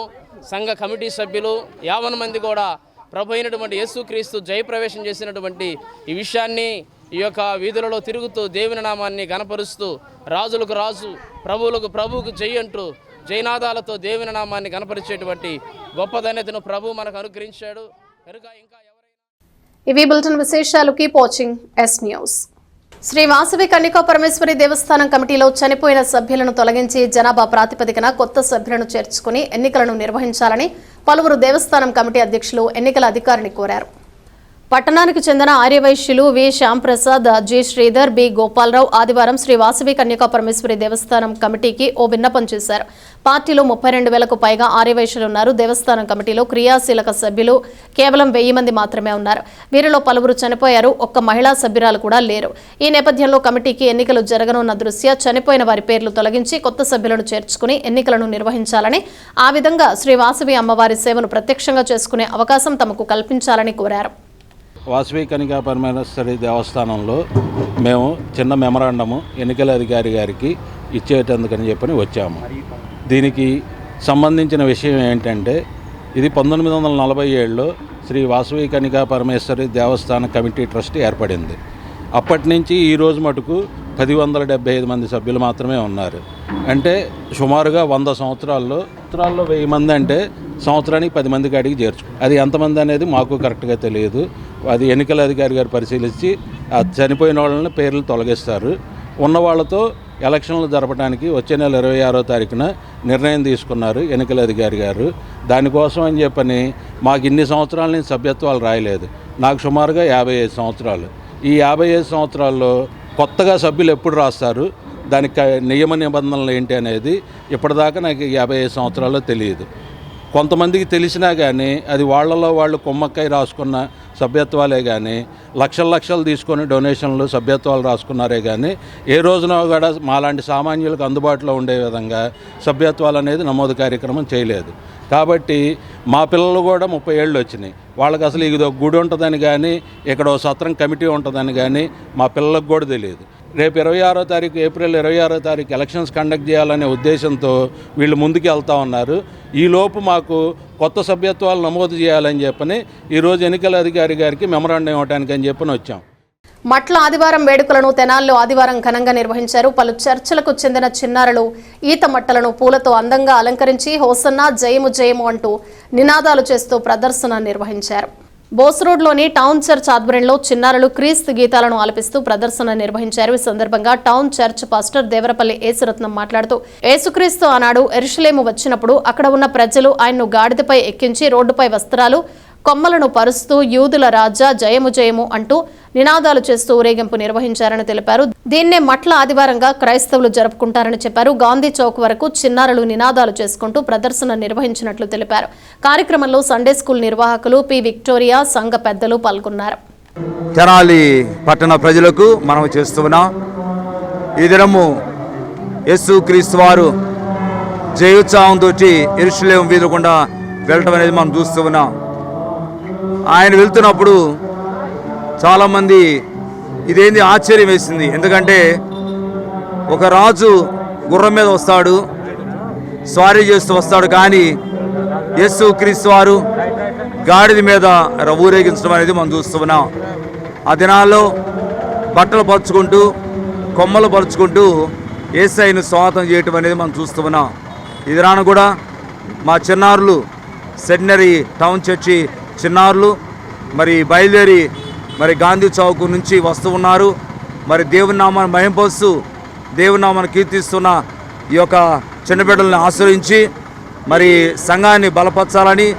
సంఘ కమిటీ సభ్యులు 50 మంది కూడా ప్రభు అయినటువంటి యేసుక్రీస్తు జయప్రవేశం చేసినటువంటి ఈ విషయాన్ని ఈ యొక్క వీధులలో తిరుగుతూ దేవుని నామాన్ని గణపరుస్తూ రాజులకు రాజు ప్రభువులకు ప్రభువుకు జై అంటూ జయనాదాలతో దేవుని నామాన్ని గణపరిచేటువంటి గొప్ప ధన్యతను ప్రభు మనకు అనుగ్రహించాడు. ఇవి బులెటిన్ విశేషాలు. Keep watching S news. Shri Vasavi Kanyaka Parameshwari Devasthanam కమిటీలో చనిపోయిన సభ్యులను తొలగించి జనాభా ప్రాతిపదికన కొత్త సభ్యులను చేర్చుకుని ఎన్నికలను నిర్వహించాలని పలువురు దేవస్థానం కమిటీ అధ్యక్షులు ఎన్నికల అధికారిని కోరారు. పట్టణానికి చెందిన ఆర్యవైశ్యులు వి శ్యాంప్రసాద్, జి శ్రీధర్, బి గోపాలరావు ఆదివారం శ్రీ వాసవి కన్యకా పరమేశ్వరి దేవస్థానం కమిటీకి ఓ విన్నపం చేశారు. పార్టీలో 32,000కు పైగా ఆర్యవైశ్యులు ఉన్నారు. దేవస్థానం కమిటీలో క్రియాశీలక సభ్యులు కేవలం 1000 మంది మాత్రమే ఉన్నారు. వీరిలో పలువురు చనిపోయారు. ఒక్క మహిళా సభ్యురాలు కూడా లేరు. ఈ నేపథ్యంలో కమిటీకి ఎన్నికలు జరగనున్న దృష్ట్యా చనిపోయిన వారి పేర్లు తొలగించి కొత్త సభ్యులను చేర్చుకుని ఎన్నికలను నిర్వహించాలని, ఆ విధంగా శ్రీ వాసవి అమ్మవారి సేవను ప్రత్యక్షంగా చేసుకునే అవకాశం తమకు కల్పించాలని కోరారు. వాసవి కన్యకా పరమేశ్వరి దేవస్థానంలో మేము చిన్న మెమరాండము ఎన్నికల అధికారి గారికి ఇచ్చేటందుకని చెప్పని వచ్చాము. దీనికి సంబంధించిన విషయం ఏంటంటే, ఇది 1947లో శ్రీ వాసవి కన్యకా పరమేశ్వరి దేవస్థాన కమిటీ ట్రస్ట్ ఏర్పడింది. అప్పటి నుంచి ఈ రోజు మటుకు 1,075 మంది సభ్యులు మాత్రమే ఉన్నారు. అంటే సుమారుగా 100 సంవత్సరాల్లో 1000 మంది అంటే సంవత్సరానికి 10 మంది కాడికి చేర్చు. అది ఎంతమంది అనేది మాకు కరెక్ట్గా తెలియదు. అది ఎన్నికల అధికారి గారు పరిశీలించి ఆ చనిపోయిన వాళ్ళని పేర్లు తొలగిస్తారు. ఉన్న వాళ్ళతో ఎలక్షన్లు జరపడానికి వచ్చే నెల 26వ తారీఖున నిర్ణయం తీసుకున్నారు ఎన్నికల అధికారి గారు. దానికోసం అని చెప్పని మాకు ఇన్ని సంవత్సరాల నుంచి సభ్యత్వాలు రాయలేదు. నాకు సుమారుగా 55 సంవత్సరాలు. ఈ 55 సంవత్సరాల్లో కొత్తగా సభ్యులు ఎప్పుడు రాస్తారు, దానికి నియమ నిబంధనలు ఏంటి అనేది ఇప్పటిదాకా నాకు 55 సంవత్సరాల్లో తెలియదు. కొంతమందికి తెలిసినా కానీ అది వాళ్ళలో వాళ్ళు కొమ్మక్కై రాసుకున్న సభ్యత్వాలే కానీ, లక్షలు తీసుకొని డొనేషన్లు సభ్యత్వాలు రాసుకున్నారే కానీ ఏ రోజున కూడా మాలాంటి సామాన్యులకు అందుబాటులో ఉండే విధంగా సభ్యత్వాలు అనేది నమోదు కార్యక్రమం చేయలేదు. కాబట్టి మా పిల్లలు కూడా 30 ఏళ్ళు వచ్చినాయి. వాళ్ళకి అసలు ఇదో గుడి ఉంటుందని కానీ, ఇక్కడ సత్రం కమిటీ ఉంటుందని కానీ మా పిల్లలకు కూడా తెలియదు. రేపు 26వ తారీఖు ఏప్రిల్ 26వ తారీఖు ఎలక్షన్స్ కండక్ట్ చేయాలనే ఉద్దేశంతో వీళ్ళు ముందుకు వెళ్తూ ఉన్నారు. ఈలోపు మాకు కొత్త సభ్యత్వాలు నమోదు చేయాలని చెప్పని ఈరోజు ఎన్నికల అధికారి గారికి మెమరాండం ఇవ్వడానికి అని చెప్పని వచ్చాం. మట్ల ఆదివారం వేడుకలను తెనాల్లో ఆదివారం ఘనంగా నిర్వహించారు. పలు చర్చలకు చెందిన చిన్నారులు ఈత మట్టలను పూలతో అందంగా అలంకరించి హోసన్న జయము జయము అంటూ నినాదాలు చేస్తూ ప్రదర్శన నిర్వహించారు. బోస్ రోడ్లోని టౌన్ చర్చ్ ఆధ్వర్యంలో చిన్నారులు క్రీస్తు గీతాలను ఆలపిస్తూ ప్రదర్శన నిర్వహించారు. ఈ సందర్భంగా town church pastor Devarapalli Yesuratnam మాట్లాడుతూ యేసుక్రీస్తు ఆనాడు యెరూషలేము వచ్చినప్పుడు అక్కడ ఉన్న ప్రజలు ఆయన్ను గాడిదపై ఎక్కించి రోడ్డుపై వస్త్రాలు కొమ్మలను పరుస్తూ యూదుల రాజా జయము జయము అంటూ నినాదాలు చేస్తూ ఊరేగింపు నిర్వహించారని తెలిపారు. దీన్నే మట్ల ఆదివారంగా క్రైస్తవులు జరుపుకుంటారని చెప్పారు. గాంధీ చౌక్ వరకు చిన్నారులు నినాదాలు చేసుకుంటూ ప్రదర్శన నిర్వహించినట్లు తెలిపారు. కార్యక్రమంలో సండే స్కూల్ నిర్వాహకులు పి విక్టోరియా సంఘ పెద్దలు పాల్గొన్నారు. తెనాలి పట్టణ ప్రజలకు మనం చేస్తున్నాం. ఈ దినము యేసుక్రీస్తు వారు జయోత్సాహంతో యెరూషలేము వీధి గుండా వెళ్ళటం అనేది మనం చూస్తూ ఉన్నాం. ఆయన వెళ్తున్నప్పుడు చాలామంది ఇదేంది ఆశ్చర్యం వేసింది. ఎందుకంటే ఒక రాజు గుర్రం మీద వస్తాడు, స్వారీ చేస్తూ వస్తాడు, కానీ యేసుక్రీస్తు వారు గాడిద మీద ఊరేగించడం అనేది మనం చూస్తున్నాం. ఆ దినాల్లో బట్టలు పరుచుకుంటూ కొమ్మలు పరుచుకుంటూ యేసయ్యను స్వాగతం చేయటం అనేది మనం చూస్తున్నాం. ఈ దినాన కూడా మా చిన్నారులు సెటినరీ టౌన్ చర్చి చిన్నారులు మరి బయలుదేరి మరి గాంధీ చౌక్ నుంచి వస్తూ ఉన్నారు. మరి దేవుని నామాన్ని మహింపరుస్తూ దేవుని నామాన్ని కీర్తిస్తున్న ఈ యొక్క చిన్న బిడ్డలను ఆశ్రయించి మరి సంఘాన్ని బలపరచాలని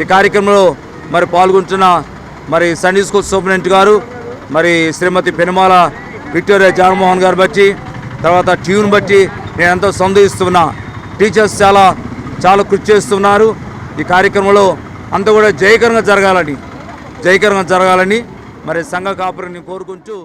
ఈ కార్యక్రమంలో మరి పాల్గొంటున్న మరి సండే స్కూల్ సూపరింటెండెంట్ గారు మరి శ్రీమతి పెనుమాల విక్టోరియా జగన్మోహన్ గారు బట్టి తర్వాత ట్యూన్ బట్టి నేను ఎంతో సంతోషిస్తున్నా. టీచర్స్ చాలా కృషి చేస్తున్నారు. ఈ కార్యక్రమంలో అంతా కూడా జయకరంగా జరగాలని మరి సంఘ కాపురిని కోరుకుంటూ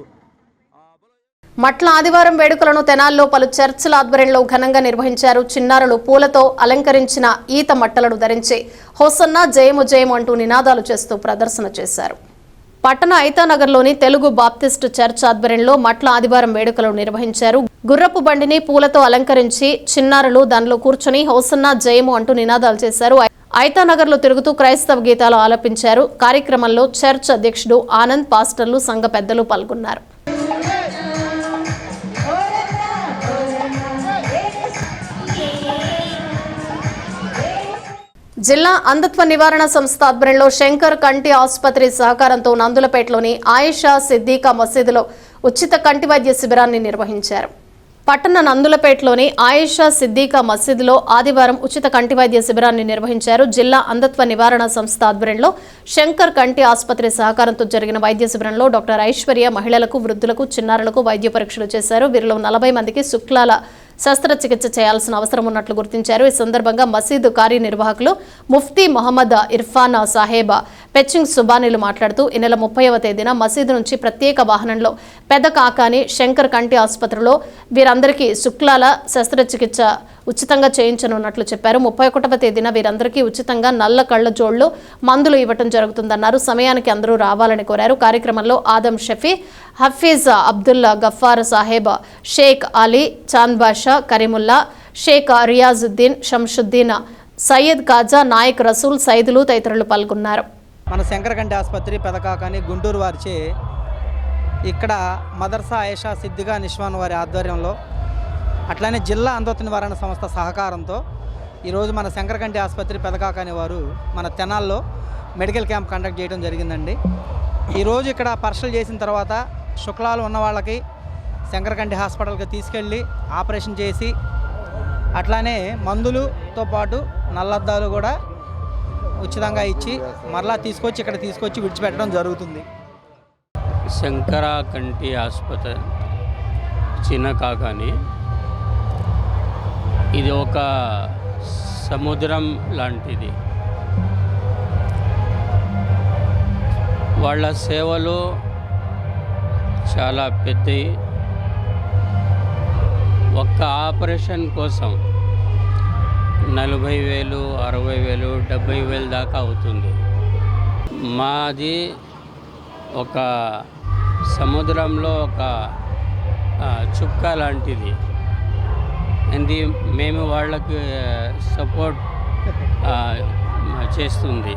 మట్ల ఆదివారం వేడుకలను తెనాల్లో పలు చర్చిల ఆధ్వర్యంలో ఘనంగా నిర్వహించారు. చిన్నారులు పూలతో అలంకరించిన ఈత మట్టలను ధరించి హోసన్న జయము జయము అంటూ నినాదాలు చేస్తూ ప్రదర్శన చేశారు. పట్టణ ఐతానగర్లోని తెలుగు బాప్టిస్టు చర్చ్ ఆధ్వర్యంలో మట్ల ఆదివారం వేడుకలు నిర్వహించారు. గుర్రపు బండిని పూలతో అలంకరించి చిన్నారులు దానిలో కూర్చొని హోసన్న జయము అంటూ నినాదాలు చేశారు. ఐతానగర్లో తిరుగుతూ క్రైస్తవ గీతాలు ఆలపించారు. కార్యక్రమంలో చర్చ్ అధ్యక్షుడు ఆనంద్, పాస్టర్లు, సంఘ పెద్దలు పాల్గొన్నారు. జిల్లా అంధత్వ నివారణ సంస్థ ఆధ్వర్యంలో శంకర్ కంటి ఆసుపత్రి సహకారంతో నందులపేటలోని ఆయిషా సిద్దికా మసీదులో ఉచిత కంటి వైద్య శిబిరాన్ని నిర్వహించారు. పట్టణ నందులపేటలోని ఆయిషా సిద్దికా మసీదులో ఆదివారం ఉచిత కంటి వైద్య శిబిరాన్ని నిర్వహించారు. జిల్లా అంధత్వ నివారణ సంస్థ ఆధ్వర్యంలో శంకర్ కంటి ఆసుపత్రి సహకారంతో జరిగిన వైద్య శిబిరంలో డాక్టర్ ఐశ్వర్య మహిళలకు, వృద్ధులకు, చిన్నారులకు వైద్య పరీక్షలు చేశారు. వీరిలో 40 మందికి శుక్లాల శస్త్రచికిత్స చేయాల్సిన అవసరం ఉన్నట్లు గుర్తించారు. ఈ సందర్భంగా మసీదు కార్యనిర్వాహకులు ముఫ్తీ మొహమ్మద్ ఇర్ఫాన్ సాహెబ్ పెచ్చింగ్ సుబానీలు మాట్లాడుతూ ఈ నెల 30వ తేదీన మసీదు నుంచి ప్రత్యేక వాహనంలో పెద్ద కాకాని శంకర్ కంటి ఆసుపత్రిలో వీరందరికీ శుక్లాల శస్త్రచికిత్స ఉచితంగా చేయించనున్నట్లు చెప్పారు. 31వ తేదీన వీరందరికీ ఉచితంగా నల్ల కళ్ల జోళ్లు, మందులు ఇవ్వటం జరుగుతుందన్నారు. సమయానికి అందరూ రావాలని కోరారు. కార్యక్రమంలో ఆదం షఫీ, హఫీజ్ అబ్దుల్లా గఫార్ సాహెబ్, షేక్ అలీ, చాంద్ బాషా, కరీముల్లా, షేక్ రియాజుద్దీన్, షంషుద్దీన్, సయ్యద్ కాజా, నాయక్ రసూల్, సైదులు తదితరులు పాల్గొన్నారు. మన శంకరకంటి ఆసుపత్రి పెదకాకాని గుంటూరు వారిచే ఇక్కడ మదర్సా ఆయిషా సిద్దికా నిష్వాన్ వారి ఆధ్వర్యంలో అట్లానే జిల్లా అంధత్వ నివారణ సంస్థ సహకారంతో ఈరోజు మన శంకరకంటి ఆసుపత్రి పెదకాకాని వారు మన తెనాల్లో మెడికల్ క్యాంప్ కండక్ట్ చేయడం జరిగిందండి. ఈరోజు ఇక్కడ పరీక్షలు చేసిన తర్వాత శుక్లాలు ఉన్న వాళ్ళకి శంకరకంటి హాస్పిటల్కి తీసుకెళ్ళి ఆపరేషన్ చేసి అట్లానే మందులతో పాటు నల్లద్దాలు కూడా ఉచితంగా ఇచ్చి మరలా ఇక్కడ తీసుకొచ్చి విడిచిపెట్టడం జరుగుతుంది. శంకర కంటి ఆసుపత్రి చిన్న కాకాని ఇది ఒక సముద్రం లాంటిది. వాళ్ళ సేవలు చాలా పెద్దవి. ఒక్క ఆపరేషన్ కోసం 40,000, 60,000, 70,000 దాకా అవుతుంది. మాది ఒక సముద్రంలో ఒక చుక్క లాంటిది. ఇది మేము వాళ్ళకి సపోర్ట్ చేస్తుంది.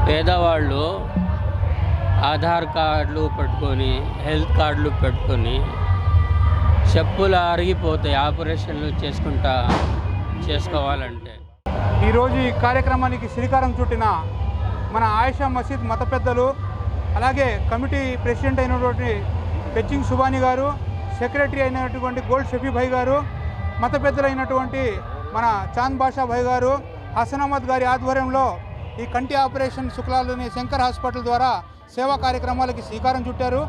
పేదవాళ్ళు ఆధార్ కార్డులు పెట్టుకొని, హెల్త్ కార్డులు పెట్టుకొని చెప్పులు అరిగిపోతాయి ఆపరేషన్లు చేసుకోవాలంటే. ఈరోజు ఈ కార్యక్రమానికి శ్రీకారం చుట్టిన మన ఆయిషా మసీద్ మత పెద్దలు, అలాగే కమిటీ ప్రెసిడెంట్ అయినటువంటి పెచ్చింగ్ సుబానీ గారు, సెక్రటరీ అయినటువంటి గోల్డ్ షఫీ భాయ్ గారు, మత పెద్దలైనటువంటి మన చాంద్ బాషా భాయ్ గారు, హసన్ అహ్మద్ గారి ఆధ్వర్యంలో ఈ కంటి ఆపరేషన్ శుక్లాలని శంకర్ హాస్పిటల్ ద్వారా సేవా కార్యక్రమాలకి శ్రీకారం చుట్టారు.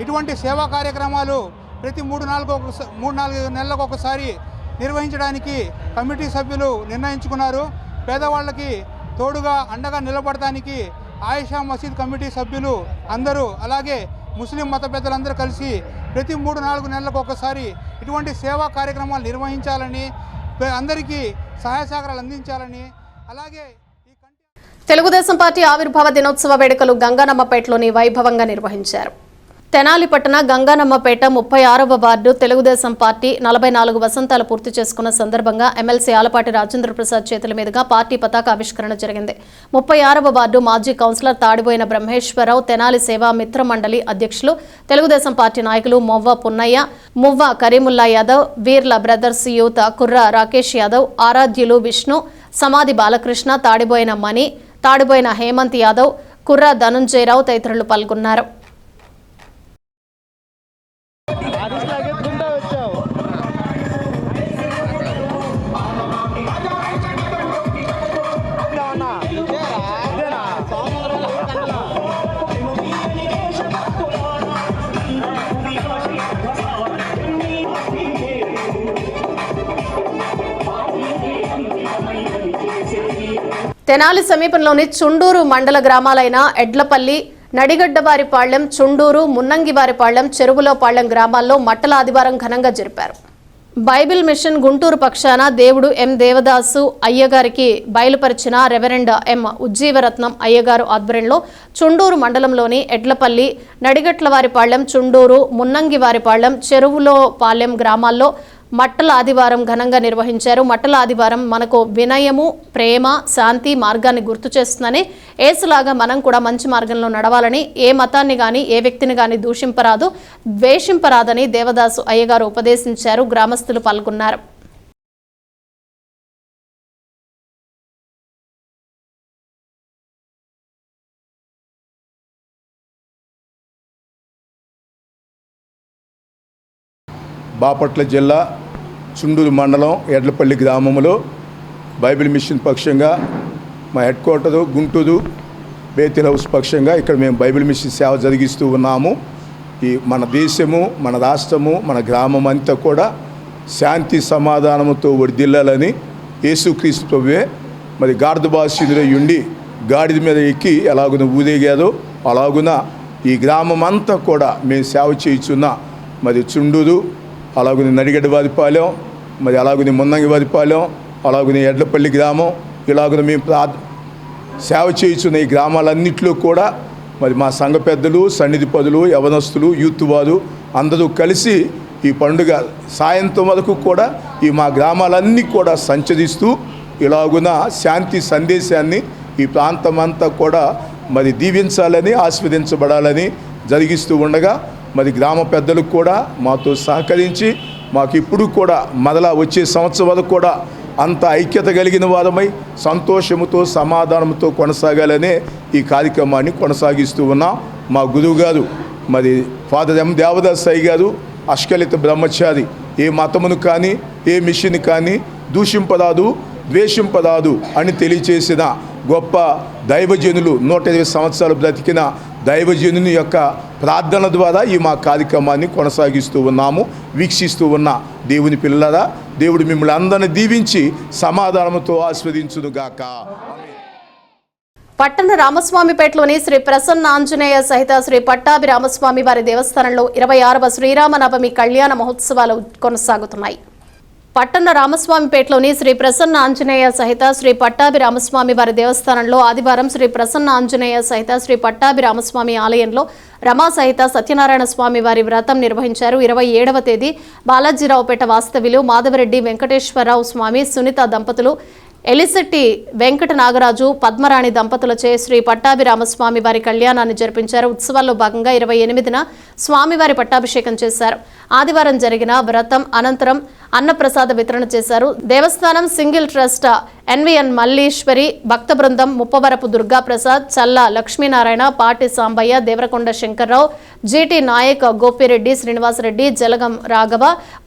ఇటువంటి సేవా కార్యక్రమాలు ప్రతి 3-4 నెలలకు ఒకసారి నిర్వహించడానికి కమిటీ సభ్యులు నిర్ణయించుకున్నారు. పేదవాళ్ళకి తోడుగా అండగా నిలబడటానికి ఆయిషా మసీద్ కమిటీ సభ్యులు అందరూ, అలాగే ముస్లిం మత పెద్దలందరూ కలిసి ప్రతి 3-4 నెలలకు ఒకసారి ఇటువంటి సేవా కార్యక్రమాలు నిర్వహించాలని, అందరికీ సహాయ సహకారాలు అందించాలని, అలాగే తెలుగుదేశం పార్టీ ఆవిర్భావ దినోత్సవ వేడుకలు గంగానమ్మపేటలోని వైభవంగా నిర్వహించారు. తెనాలి పట్టణ గంగానమ్మపేట 36వ వార్డు తెలుగుదేశం పార్టీ 44 వసంతాలు పూర్తి చేసుకున్న సందర్భంగా ఎమ్మెల్సీ ఆలపాటి రాజేంద్ర ప్రసాద్ చేతుల మీదుగా పార్టీ పతాక ఆవిష్కరణ జరిగింది. 36వ వార్డు మాజీ కౌన్సిలర్ తాడిబోయిన బ్రహ్మేశ్వరరావు, తెనాలి సేవా మిత్ర మండలి అధ్యక్షులు, తెలుగుదేశం పార్టీ నాయకులు మొవ్వ పున్నయ్య, మువ్వ కరీముల్లా యాదవ్, వీర్ల బ్రదర్స్ యూత్ కుర్ర రాకేష్ యాదవ్, ఆరాధ్యులు విష్ణు, సమాధి బాలకృష్ణ, తాడిబోయిన మణి, తాడిబోయిన హేమంత్ యాదవ్, కుర్ర ధనుంజయరావు తదితరులు పాల్గొన్నారు. తెనాలి సమీపంలోని చుండూరు మండల గ్రామాలైన ఎడ్లపల్లి, నడిగడ్డవారిపాళ్లెం, చుండూరు, మున్నంగివారిపాళ్లెం, చెరువులోపాళ్లెం గ్రామాల్లో మట్టల ఆదివారం ఘనంగా జరిపారు. బైబిల్ మిషన్ గుంటూరు పక్షాన దేవుడు ఎం దేవదాసు అయ్యగారికి బయలుపరిచిన రెవరెండ్ ఎం ఉజ్జీవరత్నం అయ్యగారు ఆధ్వర్యంలో చుండూరు మండలంలోని ఎడ్లపల్లి, నడిగట్లవారిపాళ్లెం, చుండూరు, మున్నంగివారిపాళ్లెం, చెరువులోపాళ్లెం గ్రామాల్లో మట్టల ఆదివారం ఘనంగా నిర్వహించారు. మట్టల ఆదివారం మనకు వినయము, ప్రేమ, శాంతి మార్గాన్ని గుర్తు చేస్తుందని, ఏసులాగా మనం కూడా మంచి మార్గంలో నడవాలని, ఏ మతాన్ని గాని ఏ వ్యక్తిని గాని దూషింపరాదు, ద్వేషింపరాదని దేవదాసు అయ్యగారు ఉపదేశించారు. గ్రామస్తులు పాల్గొన్నారు. బాపట్ల జిల్లా చుండూరు మండలం ఎడ్లపల్లి గ్రామంలో బైబిల్ మిషన్ పక్షంగా మా హెడ్ క్వార్టరు గుంటూరు బేతిల్ హౌస్ పక్షంగా ఇక్కడ మేము బైబిల్ మిషన్ సేవ జరిగిస్తూ ఉన్నాము. ఈ మన దేశము, మన రాష్ట్రము, మన గ్రామం అంతా కూడా శాంతి సమాధానముతో వర్ధిల్లాలని యేసుక్రీస్తు ప్రభువే మరి గార్ధబాసురుడై ఉండి గాడిద మీద ఎక్కి ఎలాగున ఊరేగారో అలాగున ఈ గ్రామం అంతా కూడా మేము సేవ చేయుచున్న మరి చుండూరు, అలాగుని నడిగడ్డవారిపాలెం, మరి అలాగుని మున్నంగివారిపాలెం, అలాగుని ఎడ్లపల్లి గ్రామం, ఇలాగున మేము సేవ చేయుచున్న ఈ గ్రామాలన్నింటిలో కూడా మరి మా సంఘ పెద్దలు, సన్నిధి పదులు, యవనస్తులు, యూత్ వారు అందరూ కలిసి ఈ పండుగ సాయంత్రం వరకు కూడా ఈ మా గ్రామాలన్నీ కూడా సంచరిస్తూ ఇలాగున శాంతి సందేశాన్ని ఈ ప్రాంతమంతా కూడా మరి దీవించాలని, ఆస్వాదించబడాలని జరిగిస్తూ ఉండగా మరి గ్రామ పెద్దలకు కూడా మాతో సహకరించి మాకు ఇప్పుడు కూడా మొదల వచ్చే సంవత్సరం వరకు కూడా అంత ఐక్యత కలిగిన వారమై సంతోషముతో సమాధానంతో కొనసాగాలనే ఈ కార్యక్రమాన్ని కొనసాగిస్తూ ఉన్నాం. మా గురువు గారు మరి ఫాదర్ ఎం దేవదాస్ అయ్య గారు అష్కలిత బ్రహ్మచారి, ఏ మతమును కానీ ఏ మిషన్ కానీ దూషింపరాదు, ద్వేషింపరాదు అని తెలియచేసిన గొప్ప దైవజనులు, 120 సంవత్సరాలు బ్రతికిన దైవజనుని యొక్క ప్రార్థన ద్వారా ఈ మా కార్యక్రమాన్ని కొనసాగిస్తూ ఉన్నాము. వీక్షిస్తూ ఉన్న దేవుని పిల్లలారా, దేవుడు మిమ్మల్ని అందరిని దీవించి సమాధానంతో ఆస్వాదించునుగాక. పట్టణ రామస్వామిపేటలోని శ్రీ ప్రసన్న ఆంజనేయ సహిత శ్రీ పట్టాభి రామస్వామి వారి దేవస్థానంలో 26వ శ్రీరామనవమి కళ్యాణ మహోత్సవాలు కొనసాగుతున్నాయి. పట్టణ రామస్వామిపేటలోని శ్రీ ప్రసన్న ఆంజనేయ సహిత శ్రీ పట్టాభి రామస్వామి వారి దేవస్థానంలో ఆదివారం శ్రీ ప్రసన్న ఆంజనేయ సహిత శ్రీ పట్టాభి రామస్వామి ఆలయంలో రమా సహిత సత్యనారాయణ స్వామి వారి వ్రతం నిర్వహించారు. 27వ తేదీ బాలాజీరావుపేట వాస్తవ్యులు మాధవరెడ్డి వెంకటేశ్వరరావు స్వామి సునీత దంపతులు ఎలిశెట్టి వెంకట నాగరాజు పద్మరాణి దంపతులచే శ్రీ పట్టాభి రామస్వామి వారి కళ్యాణాన్ని జరిపించారు. ఉత్సవాల్లో భాగంగా 28న స్వామివారి పట్టాభిషేకం చేశారు. ఆదివారం జరిగిన వ్రతం అనంతరం అన్నప్రసాద వితరణ చేశారు. దేవస్థానం సింగిల్ ట్రస్ట్ ఎన్విఎన్ మల్లీశ్వరి భక్త బృందం ముప్పవరపు దుర్గాప్రసాద్, చల్ల లక్ష్మీనారాయణ, పాటి సాంబయ్య, దేవరకొండ శంకర్రావు, జీటీ నాయక్, గోపిరెడ్డి శ్రీనివాసరెడ్డి, జలగం రాఘవ,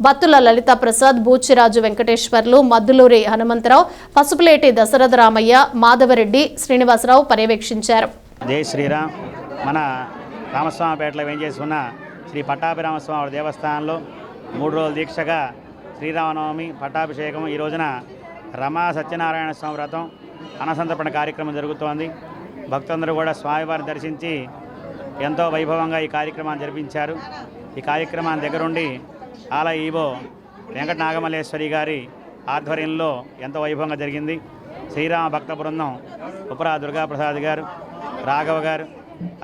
బత్తుల లలితా ప్రసాద్, బూచిరాజు వెంకటేశ్వర్లు, మద్దులూరి హనుమంతరావు, పసుపులేటి దశరథ రామయ్య, మాధవరెడ్డి శ్రీనివాసరావు పర్యవేక్షించారు. జై శ్రీరామ్. మన రామస్వామిపేటలో వేంచేసుకున్న శ్రీ పట్టాభి రామస్వామి దేవస్థానంలో 3 రోజుల దీక్షగా శ్రీరామనవమి పట్టాభిషేకం, ఈ రోజున రమా సత్యనారాయణ స్వామి వ్రతం అన్నసంతర్పణ కార్యక్రమం జరుగుతోంది. భక్తులందరూ కూడా స్వామివారిని దర్శించి ఎంతో వైభవంగా ఈ కార్యక్రమాన్ని జరిపించారు. ఈ కార్యక్రమాన్ని దగ్గరుండి ఆలయ ఈవో వెంకట నాగమల్లేశ్వరి గారి ఆధ్వర్యంలో ఎంతో వైభవంగా జరిగింది. శ్రీరామ భక్త బృందం ఉపరా దుర్గాప్రసాద్ గారు, రాఘవ గారు,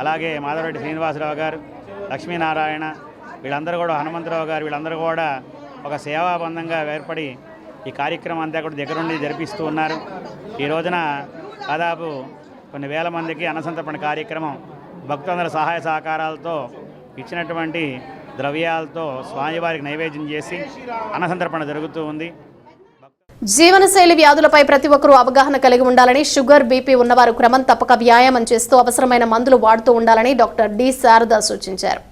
అలాగే మాధవరెడ్డి శ్రీనివాసరావు గారు, లక్ష్మీనారాయణ, వీళ్ళందరూ కూడా హనుమంతరావు గారు, వీళ్ళందరూ కూడా ఒక సేవాబంధంగా ఏర్పడి ఈ కార్యక్రమం అంతా కూడా దగ్గరుండి జరిపిస్తూ ఉన్నారు. ఈ రోజున దాదాపు కొన్ని వేల మందికి అన్నసంతర్పణ కార్యక్రమం భక్తులందరి సహాయ సహకారాలతో ఇచ్చినటువంటి ద్రవ్యాలతో స్వామివారికి నైవేద్యం చేసి అన్నసంతర్పణ జరుగుతూ ఉంది. జీవనశైలి వ్యాధులపై ప్రతి ఒక్కరూ అవగాహన కలిగి ఉండాలని, షుగర్, బీపీ ఉన్నవారు క్రమం తప్పక వ్యాయామం చేస్తూ అవసరమైన మందులు వాడుతూ ఉండాలని డాక్టర్ డి శారద సూచించారు.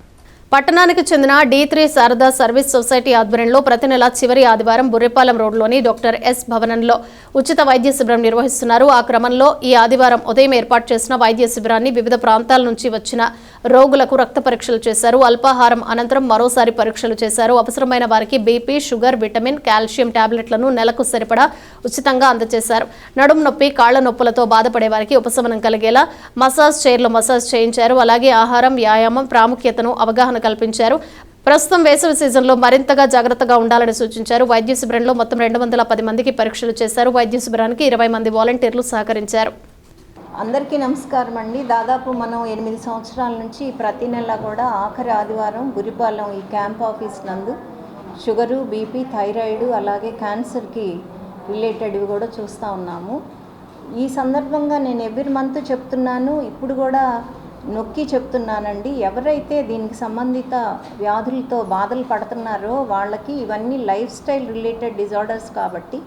పట్టణానికి చెందిన D3 శారదా సర్వీస్ సొసైటీ ఆధ్వర్యంలో ప్రతి నెల చివరి ఆదివారం బుర్రెపాలెం రోడ్లోని డాక్టర్ ఎస్ భవనంలో ఉచిత వైద్య శిబిరం నిర్వహిస్తున్నారు. ఆ క్రమంలో ఈ ఆదివారం ఉదయం ఏర్పాటు చేసిన వైద్య శిబిరాన్ని వివిధ ప్రాంతాల నుంచి వచ్చిన రోగులకు రక్త పరీక్షలు చేశారు. అల్పాహారం అనంతరం మరోసారి పరీక్షలు చేశారు. అవసరమైన వారికి బీపీ, షుగర్, విటమిన్, కాల్షియం టాబ్లెట్లను నెలకు సరిపడా ఉచితంగా అందజేశారు. నడుము నొప్పి, కాళ్ల నొప్పులతో బాధపడే వారికి ఉపశమనం కలిగేలా మసాజ్ చైర్లో మసాజ్ చేయించారు. అలాగే ఆహారం, వ్యాయామం ప్రాముఖ్యతను అవగాహన కల్పించారు. ప్రస్తుతం వేసవి సీజన్లో మరింతగా జాగ్రత్తగా ఉండాలని సూచించారు. వైద్య శిబిరంలో మొత్తం 210 మందికి పరీక్షలు చేశారు. వైద్య శిబిరానికి 20 మంది వాలంటీర్లు సహకరించారు. అందరికీ నమస్కారం అండి. దాదాపు మనం 8 సంవత్సరాల నుంచి ప్రతి నెల కూడా ఆఖరి ఆదివారం బురిపాలెం ఈ క్యాంప్ ఆఫీస్ నందు షుగరు, బీపీ, థైరాయిడ్, అలాగే క్యాన్సర్కి రిలేటెడ్వి కూడా చూస్తూ ఉన్నాము. ఈ సందర్భంగా నేను ఎవ్రీ మంత్ చెప్తున్నాను, ఇప్పుడు కూడా నొక్కి చెప్తున్నానండి. ఎవరైతే దీనికి సంబంధిత వ్యాధులతో బాధలు పడుతున్నారో వాళ్ళకి ఇవన్నీ లైఫ్ స్టైల్ రిలేటెడ్ డిజార్డర్స్ కాబట్టి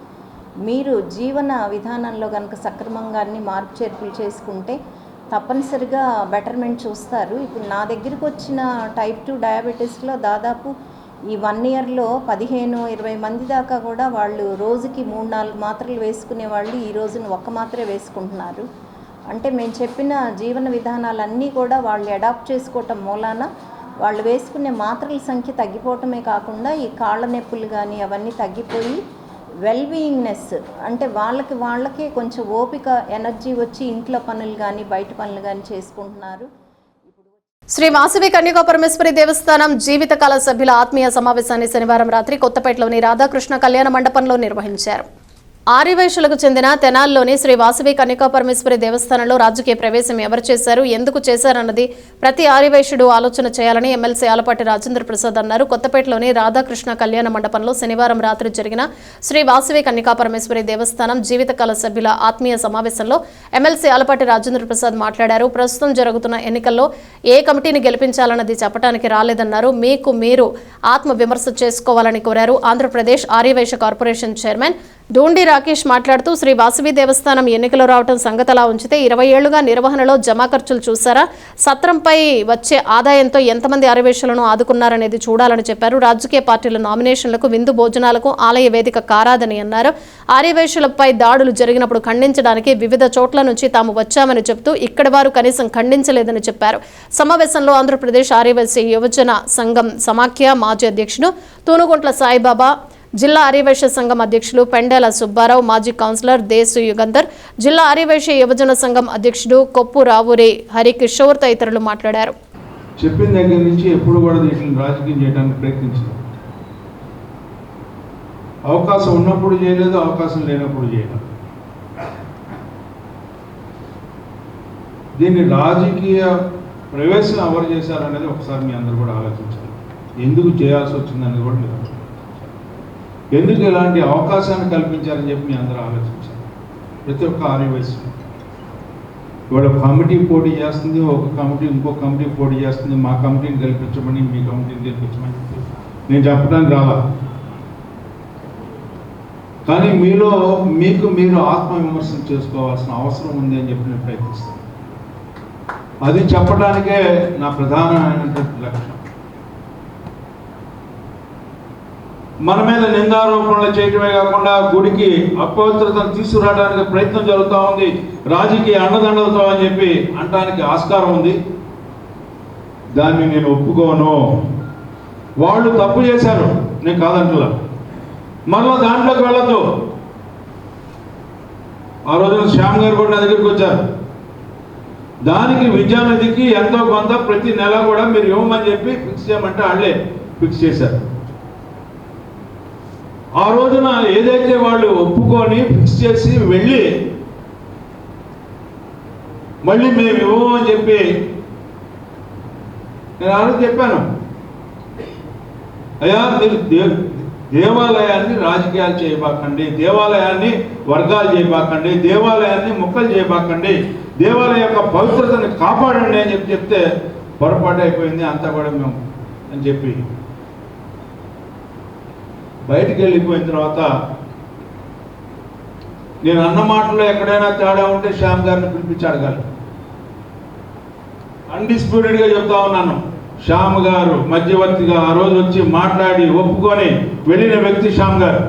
మీరు జీవన విధానంలో కనుక సక్రమంగా మార్పు చేర్పులు చేసుకుంటే తప్పనిసరిగా బెటర్మెంట్ చూస్తారు. ఇప్పుడు నా దగ్గరికి వచ్చిన టైప్ 2 డయాబెటీస్లో దాదాపు ఈ 1 ఇయర్లో 15-20 మంది దాకా కూడా వాళ్ళు రోజుకి 3-4 మాత్రలు వేసుకునే వాళ్ళు ఈ రోజున 1 మాత్రే వేసుకుంటున్నారు. అంటే మేము చెప్పిన జీవన విధానాలన్నీ కూడా వాళ్ళు అడాప్ట్ చేసుకోవటం మూలాన వాళ్ళు వేసుకునే మాత్రల సంఖ్య తగ్గిపోవటమే కాకుండా ఈ కాళ్ళ నొప్పులు కానీ అవన్నీ తగ్గిపోయి వెల్ బీయింగ్నెస్, అంటే వాళ్ళకే కొంచెం ఓపిక, ఎనర్జీ వచ్చి ఇంట్లో పనులు కానీ బయట పనులు కానీ చేసుకుంటున్నారు. శ్రీ వాసవి కన్యకా పరమేశ్వరి దేవస్థానం జీవితకాల సభ్యుల ఆత్మీయ సమావేశాన్ని శనివారం రాత్రి కొత్తపేటలోని రాధాకృష్ణ కళ్యాణ మండపంలో నిర్వహించారు. ఆర్యవైశ్యులకు చెందిన తెనాల్లోని శ్రీ వాసవి కన్యకా పరమేశ్వరి దేవస్థానంలో రాజకీయ ప్రవేశం ఎవరు చేశారు, ఎందుకు చేశారన్నది ప్రతి ఆర్యవైశ్యుడు ఆలోచన చేయాలని ఎమ్మెల్సీ ఆలపాటి రాజేంద్ర ప్రసాద్ అన్నారు. కొత్తపేటలోని రాధాకృష్ణ కళ్యాణ మండపంలో శనివారం రాత్రి జరిగిన శ్రీ వాసవి కన్యకా పరమేశ్వరి దేవస్థానం జీవితకాల సభ్యుల ఆత్మీయ సమావేశంలో ఎమ్మెల్సీ ఆలపాటి రాజేంద్ర ప్రసాద్ మాట్లాడారు. ప్రస్తుతం జరుగుతున్న ఎన్నికల్లో ఏ కమిటీని గెలిపించాలన్నది చెప్పడానికి రాలేదన్నారు. మీకు మీరు ఆత్మ విమర్శ చేసుకోవాలని కోరారు. ఆంధ్రప్రదేశ్ ఆర్యవైశ్య కార్పొరేషన్ చైర్మన్ డూండి రాకేష్ మాట్లాడుతూ శ్రీ వాసవి దేవస్థానం ఎన్నికలు రావడం సంగతలా ఉంచితే 20 ఏళ్లుగా నిర్వహణలో జమా ఖర్చులు చూసారా, సత్రంపై వచ్చే ఆదాయంతో ఎంతమంది ఆర్యవైశ్యులను ఆదుకున్నారనేది చూడాలని చెప్పారు. రాజకీయ పార్టీల నామినేషన్లకు, విందు భోజనాలకు ఆలయ వేదిక కారాదని అన్నారు. ఆర్యవైశ్యులపై దాడులు జరిగినప్పుడు ఖండించడానికి వివిధ చోట్ల నుంచి తాము వచ్చామని చెబుతూ ఇక్కడి వారు కనీసం ఖండించలేదని చెప్పారు. సమావేశంలో ఆంధ్రప్రదేశ్ ఆర్యవైశ్య యువజన సంఘం సమాఖ్య మాజీ అధ్యక్షుడు తూనుగుంట్ల సాయిబాబా, జిల్లా ఆర్యవైశ్య సంఘం అధ్యక్షులు పెండేల సుబ్బారావు, మాజీ కౌన్సిలర్ దేశు యుగంధర్, జిల్లా ఆర్యవైశ్య యువజన సంఘం అధ్యక్షుడు కొప్పు రావురి హరికిషోర్ తదితరులు మాట్లాడారు. చెప్పిన దగ్గర నుంచి ఎప్పుడు కూడా దీన్ని రాజకీయం చేయడానికి ప్రయత్నించారు. అవకాశం ఉన్నప్పుడు చేయలేదు, అవకాశం లేనప్పుడు చేయలేదు. దీన్ని రాజకీయ ప్రవేశం ఎవరు చేశారనేది ఒకసారి మీ అందరూ కూడా ఆలోచించాలి. ఎందుకు చేయాల్సి వచ్చిందనేది కూడా మీరు ఆలోచించాలి. ఎందుకు ఇలాంటి అవకాశాన్ని కల్పించారని చెప్పి మీ అందరూ ఆలోచించాలి. ప్రతి ఒక్క ఆర్యవైశ్యం ఇవాళ కమిటీ పోటీ చేస్తుంది, ఒక కమిటీ ఇంకో కమిటీ పోటీ చేస్తుంది. మా కమిటీని గెలిపించమని, మీ కమిటీని గెలిపించమని నేను చెప్పడానికి రాలా. కానీ మీలో మీకు మీరు ఆత్మవిమర్శన చేసుకోవాల్సిన అవసరం ఉంది అని చెప్పి నేను ప్రయత్నిస్తాను. అది చెప్పడానికే నా ప్రధానమైనటువంటి లక్ష్యం. మన మీద నిందారోపణలు చేయటమే కాకుండా గుడికి అపవిత్రతను తీసుకురావడానికి ప్రయత్నం జరుగుతూ ఉంది, రాజకీయ అండదండలతో అని చెప్పి అనడానికి ఆస్కారం ఉంది. దాన్ని నేను ఒప్పుకోను. వాళ్ళు తప్పు చేశారు, నేను కాదంటున్నా. మరలా దాంట్లోకి వెళ్ళొద్దు. ఆ రోజున శ్యామ్ గారు కూడా నా దగ్గరికి వచ్చారు. దానికి విద్యానిధికి ఎంతో కొంత ప్రతి నెల కూడా మీరు ఇవ్వమని చెప్పి ఫిక్స్ చేయమంటే వాళ్ళే ఫిక్స్ చేశారు. ఆ రోజున ఏదైతే వాళ్ళు ఒప్పుకొని ఫిక్స్ చేసి వెళ్ళి మళ్ళీ మేము ఇవ్వమని చెప్పి నేను ఆ రోజు చెప్పాను, అయ్యా మీరు దేవాలయాన్ని రాజకీయాలు చేయబాకండి, దేవాలయాన్ని వర్గాలు చేయబాకండి, దేవాలయాన్ని ముక్కలు చేయబాకండి, దేవాలయం యొక్క పవిత్రతను కాపాడండి అని చెప్తే పొరపాటు అయిపోయింది అంతా కూడా మేము అని చెప్పి బయటికి వెళ్ళిపోయిన తర్వాత నేను అన్న మాటలో ఎక్కడైనా తేడా ఉంటే శ్యామ్ గారిని పిలిపించి అడగాలి. అన్డిస్ప్యూటెడ్గా చెప్తా ఉన్నాను, శ్యామ్ గారు మధ్యవర్తిగా ఆ రోజు వచ్చి మాట్లాడి ఒప్పుకొని వెళ్ళిన వ్యక్తి శ్యామ్ గారు.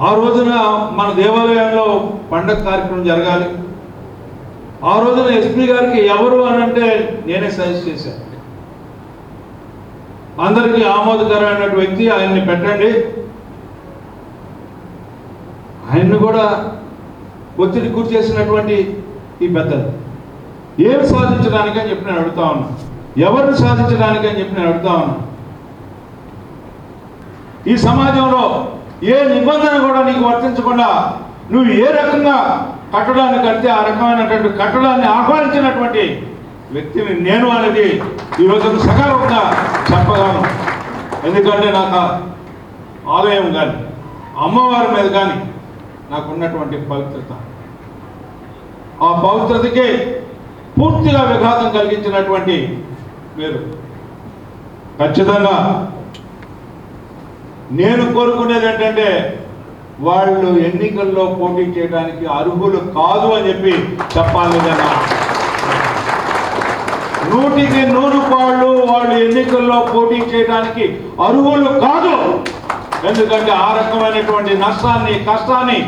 ఆ రోజున మన దేవాలయంలో పండగ కార్యక్రమం జరగాలి. ఆ రోజున ఎస్పీ గారికి ఎవరు అని అంటే నేనే సజెస్ట్ చేశాను. అందరికీ ఆమోదకరమైన వ్యక్తి, ఆయన్ని పెట్టండి. ఆయన్ని కూడా ఒత్తిడి గురి చేసినటువంటి ఈ పెద్దలు ఏం సాధించడానికి అని చెప్పి నేను అడుగుతా ఉన్నా, ఎవరిని సాధించడానికి అని చెప్పి నేను అడుగుతా ఉన్నా. ఈ సమాజంలో ఏ నిబంధన కూడా నీకు వర్తించకుండా నువ్వు ఏ రకంగా కట్టడాన్ని కడితే ఆ రకమైనటువంటి కట్టడాన్ని ఆహ్వానించినటువంటి వ్యక్తిని నేను అనేది ఈరోజు సకాలంగా చెప్పగలను. ఎందుకంటే నాకు ఆలయం కానీ అమ్మవారి మీద కానీ నాకున్నటువంటి పవిత్రత, ఆ పవిత్రతకి పూర్తిగా విఘాతం కలిగించినటువంటి మీరు ఖచ్చితంగా నేను కోరుకునేది ఏంటంటే వాళ్ళు ఎన్నికల్లో పోటీ చేయడానికి అర్హులు కాదు అని చెప్పి చెప్పాలి కదా. 100కి 100 పాళ్ళు వాళ్ళు ఎన్నికల్లో పోటీ చేయడానికి అర్హులు కాదు. ఎందుకంటే ఆ రకమైనటువంటి నష్టాన్ని, కష్టాన్ని,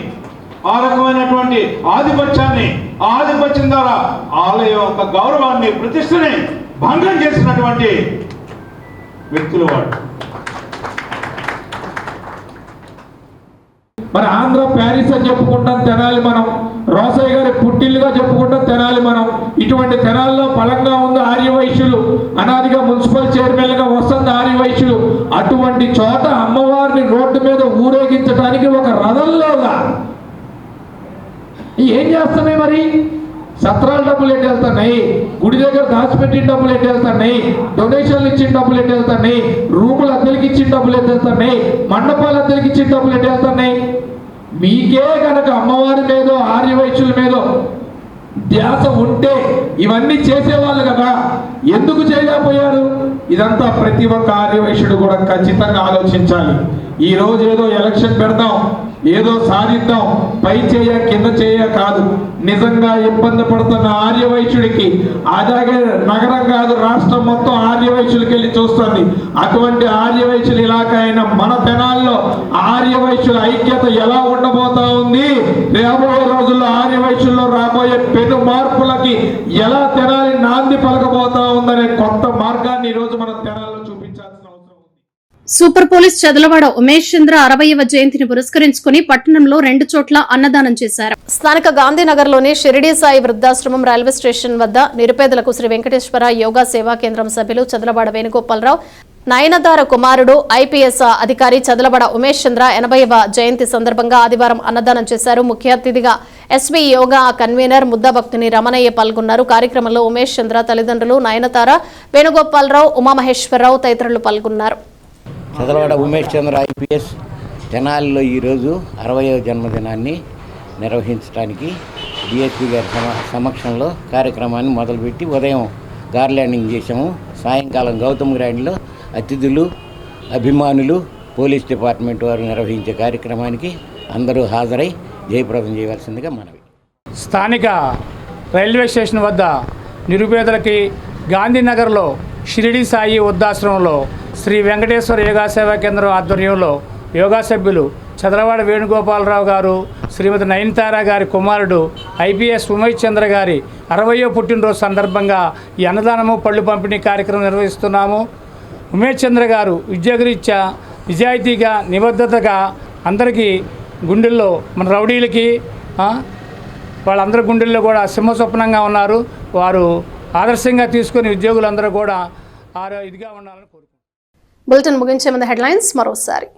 ఆ రకమైనటువంటి ఆధిపత్యాన్ని, ఆ ఆధిపత్యం ద్వారా ఆలయం యొక్క గౌరవాన్ని, ప్రతిష్టని భంగం చేసినటువంటి వ్యక్తులు వాళ్ళు. మరి ఆంధ్ర ప్యారిస్ అని చెప్పుకుంటాం తెనాలి మనం, రోసయ్య గారి పుట్టిల్లుగా చెప్పుకుంటాం తెనాలి మనం. ఇటువంటి తెనాల్లో బలంగా ఉంది ఆర్యవైశ్యులు, అనాదిగా మున్సిపల్ చైర్మన్గా వస్తుంది ఆర్యవైశ్యులు. అటువంటి చోట అమ్మవారిని రోడ్డు మీద ఊరేగించడానికి ఒక రథంలోగా ఏం చేస్తున్నాయి మరి? సత్రాల డబ్బులు ఎటు వెళ్తున్నాయి, గుడి దగ్గర దాచిపెట్టిన డబ్బులు ఎటు వెళ్తున్నాయి, డొనేషన్లు ఇచ్చిన డబ్బులు ఎటు వెళ్తున్నాయి, రూములు అద్దెలకి ఇచ్చిన డబ్బులు ఎటు వెళ్తున్నాయి, మండపాలు అద్దెలకి ఇచ్చిన డబ్బులు ఎటు వెళ్తున్నాయి? మీకే కనుక అమ్మవారి మీద, ఆర్యవైశ్యుల మీద ధ్యాస ఉంటే ఇవన్నీ చేసేవాళ్ళు కదా, ఎందుకు చేయలేకపోయారు? ఇదంతా ప్రతి ఒక్క ఆర్యవైశ్యుడు కూడా ఖచ్చితంగా ఆలోచించాలి. ఈ రోజు ఏదో ఎలక్షన్ పెడతాం, ఏదో సాధిద్దాం, పై చేయ కింద చేయ కాదు. నిజంగా ఇబ్బంది పడుతున్న ఆర్యవైశ్యుడికి, అలాగే నగరం కాదు రాష్ట్రం మొత్తం ఆర్యవైశ్యులకి వెళ్ళి చూస్తుంది. అటువంటి ఆర్యవైశ్యులు ఇలాకా అయిన మన తెనాల్లో ఆర్యవైశ్యుల ఐక్యత ఎలా ఉండబోతా ఉంది, రాబోయే రోజుల్లో ఆర్యవైశ్యుల్లో రాబోయే పెను మార్పులకి ఎలా తెనాలి నాంది పలకబోతా ఉందనే కొత్త మార్గాన్ని ఈరోజు మనం తెనాల్లో చూపించాల్సిన అవసరం ఉంది. సూపర్ పోలీస్ చదలవాడ ఉమేష్ చంద్ర 60వ జయంతిని పురస్కరించుకుని పట్టణంలో 2 చోట్ల అన్నదానం చేశారు. స్థానిక గాంధీనగర్లోని షిరిడీ సాయి వృద్ధాశ్రమం, రైల్వే స్టేషన్ వద్ద నిరుపేదలకు శ్రీ వెంకటేశ్వర యోగా సేవా కేంద్రం సభ్యులు చదలవాడ వేణుగోపాలరావు నయనతార కుమారుడు ఐపీఎస్ అధికారి చదలబడ ఉమేష్ చంద్ర 80వ జయంతి సందర్భంగా ఆదివారం అన్నదానం చేశారు. ముఖ్య అతిథిగా ఎస్వీ యోగా కన్వీనర్ ముద్దభక్తుని రమణయ్య పాల్గొన్నారు. కార్యక్రమంలో ఉమేష్ చంద్ర తల్లిదండ్రులు నయనతార, వేణుగోపాలరావు, ఉమామహేశ్వరరావు తదితరులు పాల్గొన్నారు. చదలబడ ఉమేష్ చంద్ర ఐపీఎస్ తెనాలిలో ఈరోజు 60వ జన్మదినాన్ని నిర్వహించడానికి డిఎస్పీ గారి సమక్షంలో కార్యక్రమాన్ని మొదలుపెట్టి ఉదయం గార్లాండింగ్ చేశాము. సాయంకాలం గౌతమ్ గ్రాండ్లో అతిథులు, అభిమానులు, పోలీస్ డిపార్ట్మెంట్ వారు నిర్వహించే కార్యక్రమానికి అందరూ హాజరై జయప్రదం చేయవలసిందిగా మనవి. స్థానిక రైల్వే స్టేషన్ వద్ద నిరుపేదలకి గాంధీనగర్లో షిరిడి సాయి వృద్ధాశ్రమంలో శ్రీ వెంకటేశ్వర యోగా సేవా కేంద్రం ఆధ్వర్యంలో యోగా సభ్యులు చదలవాడ వేణుగోపాలరావు గారు, శ్రీమతి నయనతార గారి కుమారుడు ఐపీఎస్ ఉమేష్ చంద్ర గారి 60వ పుట్టినరోజు సందర్భంగా ఈ అన్నదానము పళ్ళు పంపిణీ కార్యక్రమం నిర్వహిస్తున్నాము. ఉమేష్ చంద్ర గారు ఉద్యోగరీత్యా నిజాయితీగా, నిబద్ధతగా అందరికీ గుండెల్లో మన రౌడీలకి వాళ్ళందరి గుండెల్లో కూడా సింహస్వప్నంగా ఉన్నారు. వారు ఆదర్శంగా తీసుకుని ఉద్యోగులందరూ కూడా ఇదిగా ఉండాలని కోరుకుంటున్నారు. బులెటిన్ ముగించే ముందు హెడ్లైన్స్ మరోసారి.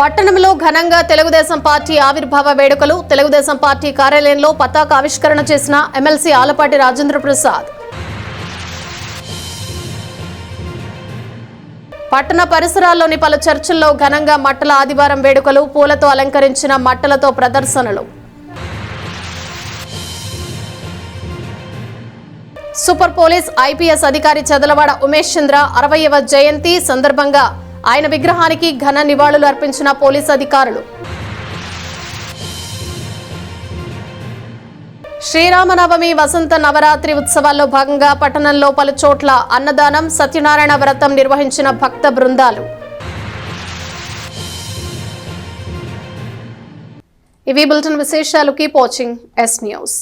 పట్టణంలో ఘనంగా తెలుగుదేశం పార్టీ ఆవిర్భావ వేడుకలు. తెలుగుదేశం పార్టీ కార్యాలయంలో పతాక ఆవిష్కరణ చేసిన ఎమ్మెల్సీ ఆలపాటి రాజేంద్ర ప్రసాద్. పట్టణ పరిసరాల్లోని పలు చర్చిల్లో ఘనంగా మట్టల ఆదివారం వేడుకలు. పూలతో అలంకరించిన మట్టలతో ప్రదర్శనలు. సూపర్ పోలీస్ ఐపీఎస్ అధికారి చదలవాడ ఉమేష్ చంద్ర 60వ జయంతి సందర్భంగా ఆయన విగ్రహానికి ఘన నివాళులు అర్పించిన పోలీసు అధికారులు. శ్రీరామనవమి వసంత నవరాత్రి ఉత్సవాల్లో భాగంగా పట్టణంలో పలు చోట్ల అన్నదానం, సత్యనారాయణ వ్రతం నిర్వహించిన భక్త బృందాలు. ఇవి బులెటిన్ విశేషాలు. Keep watching S news.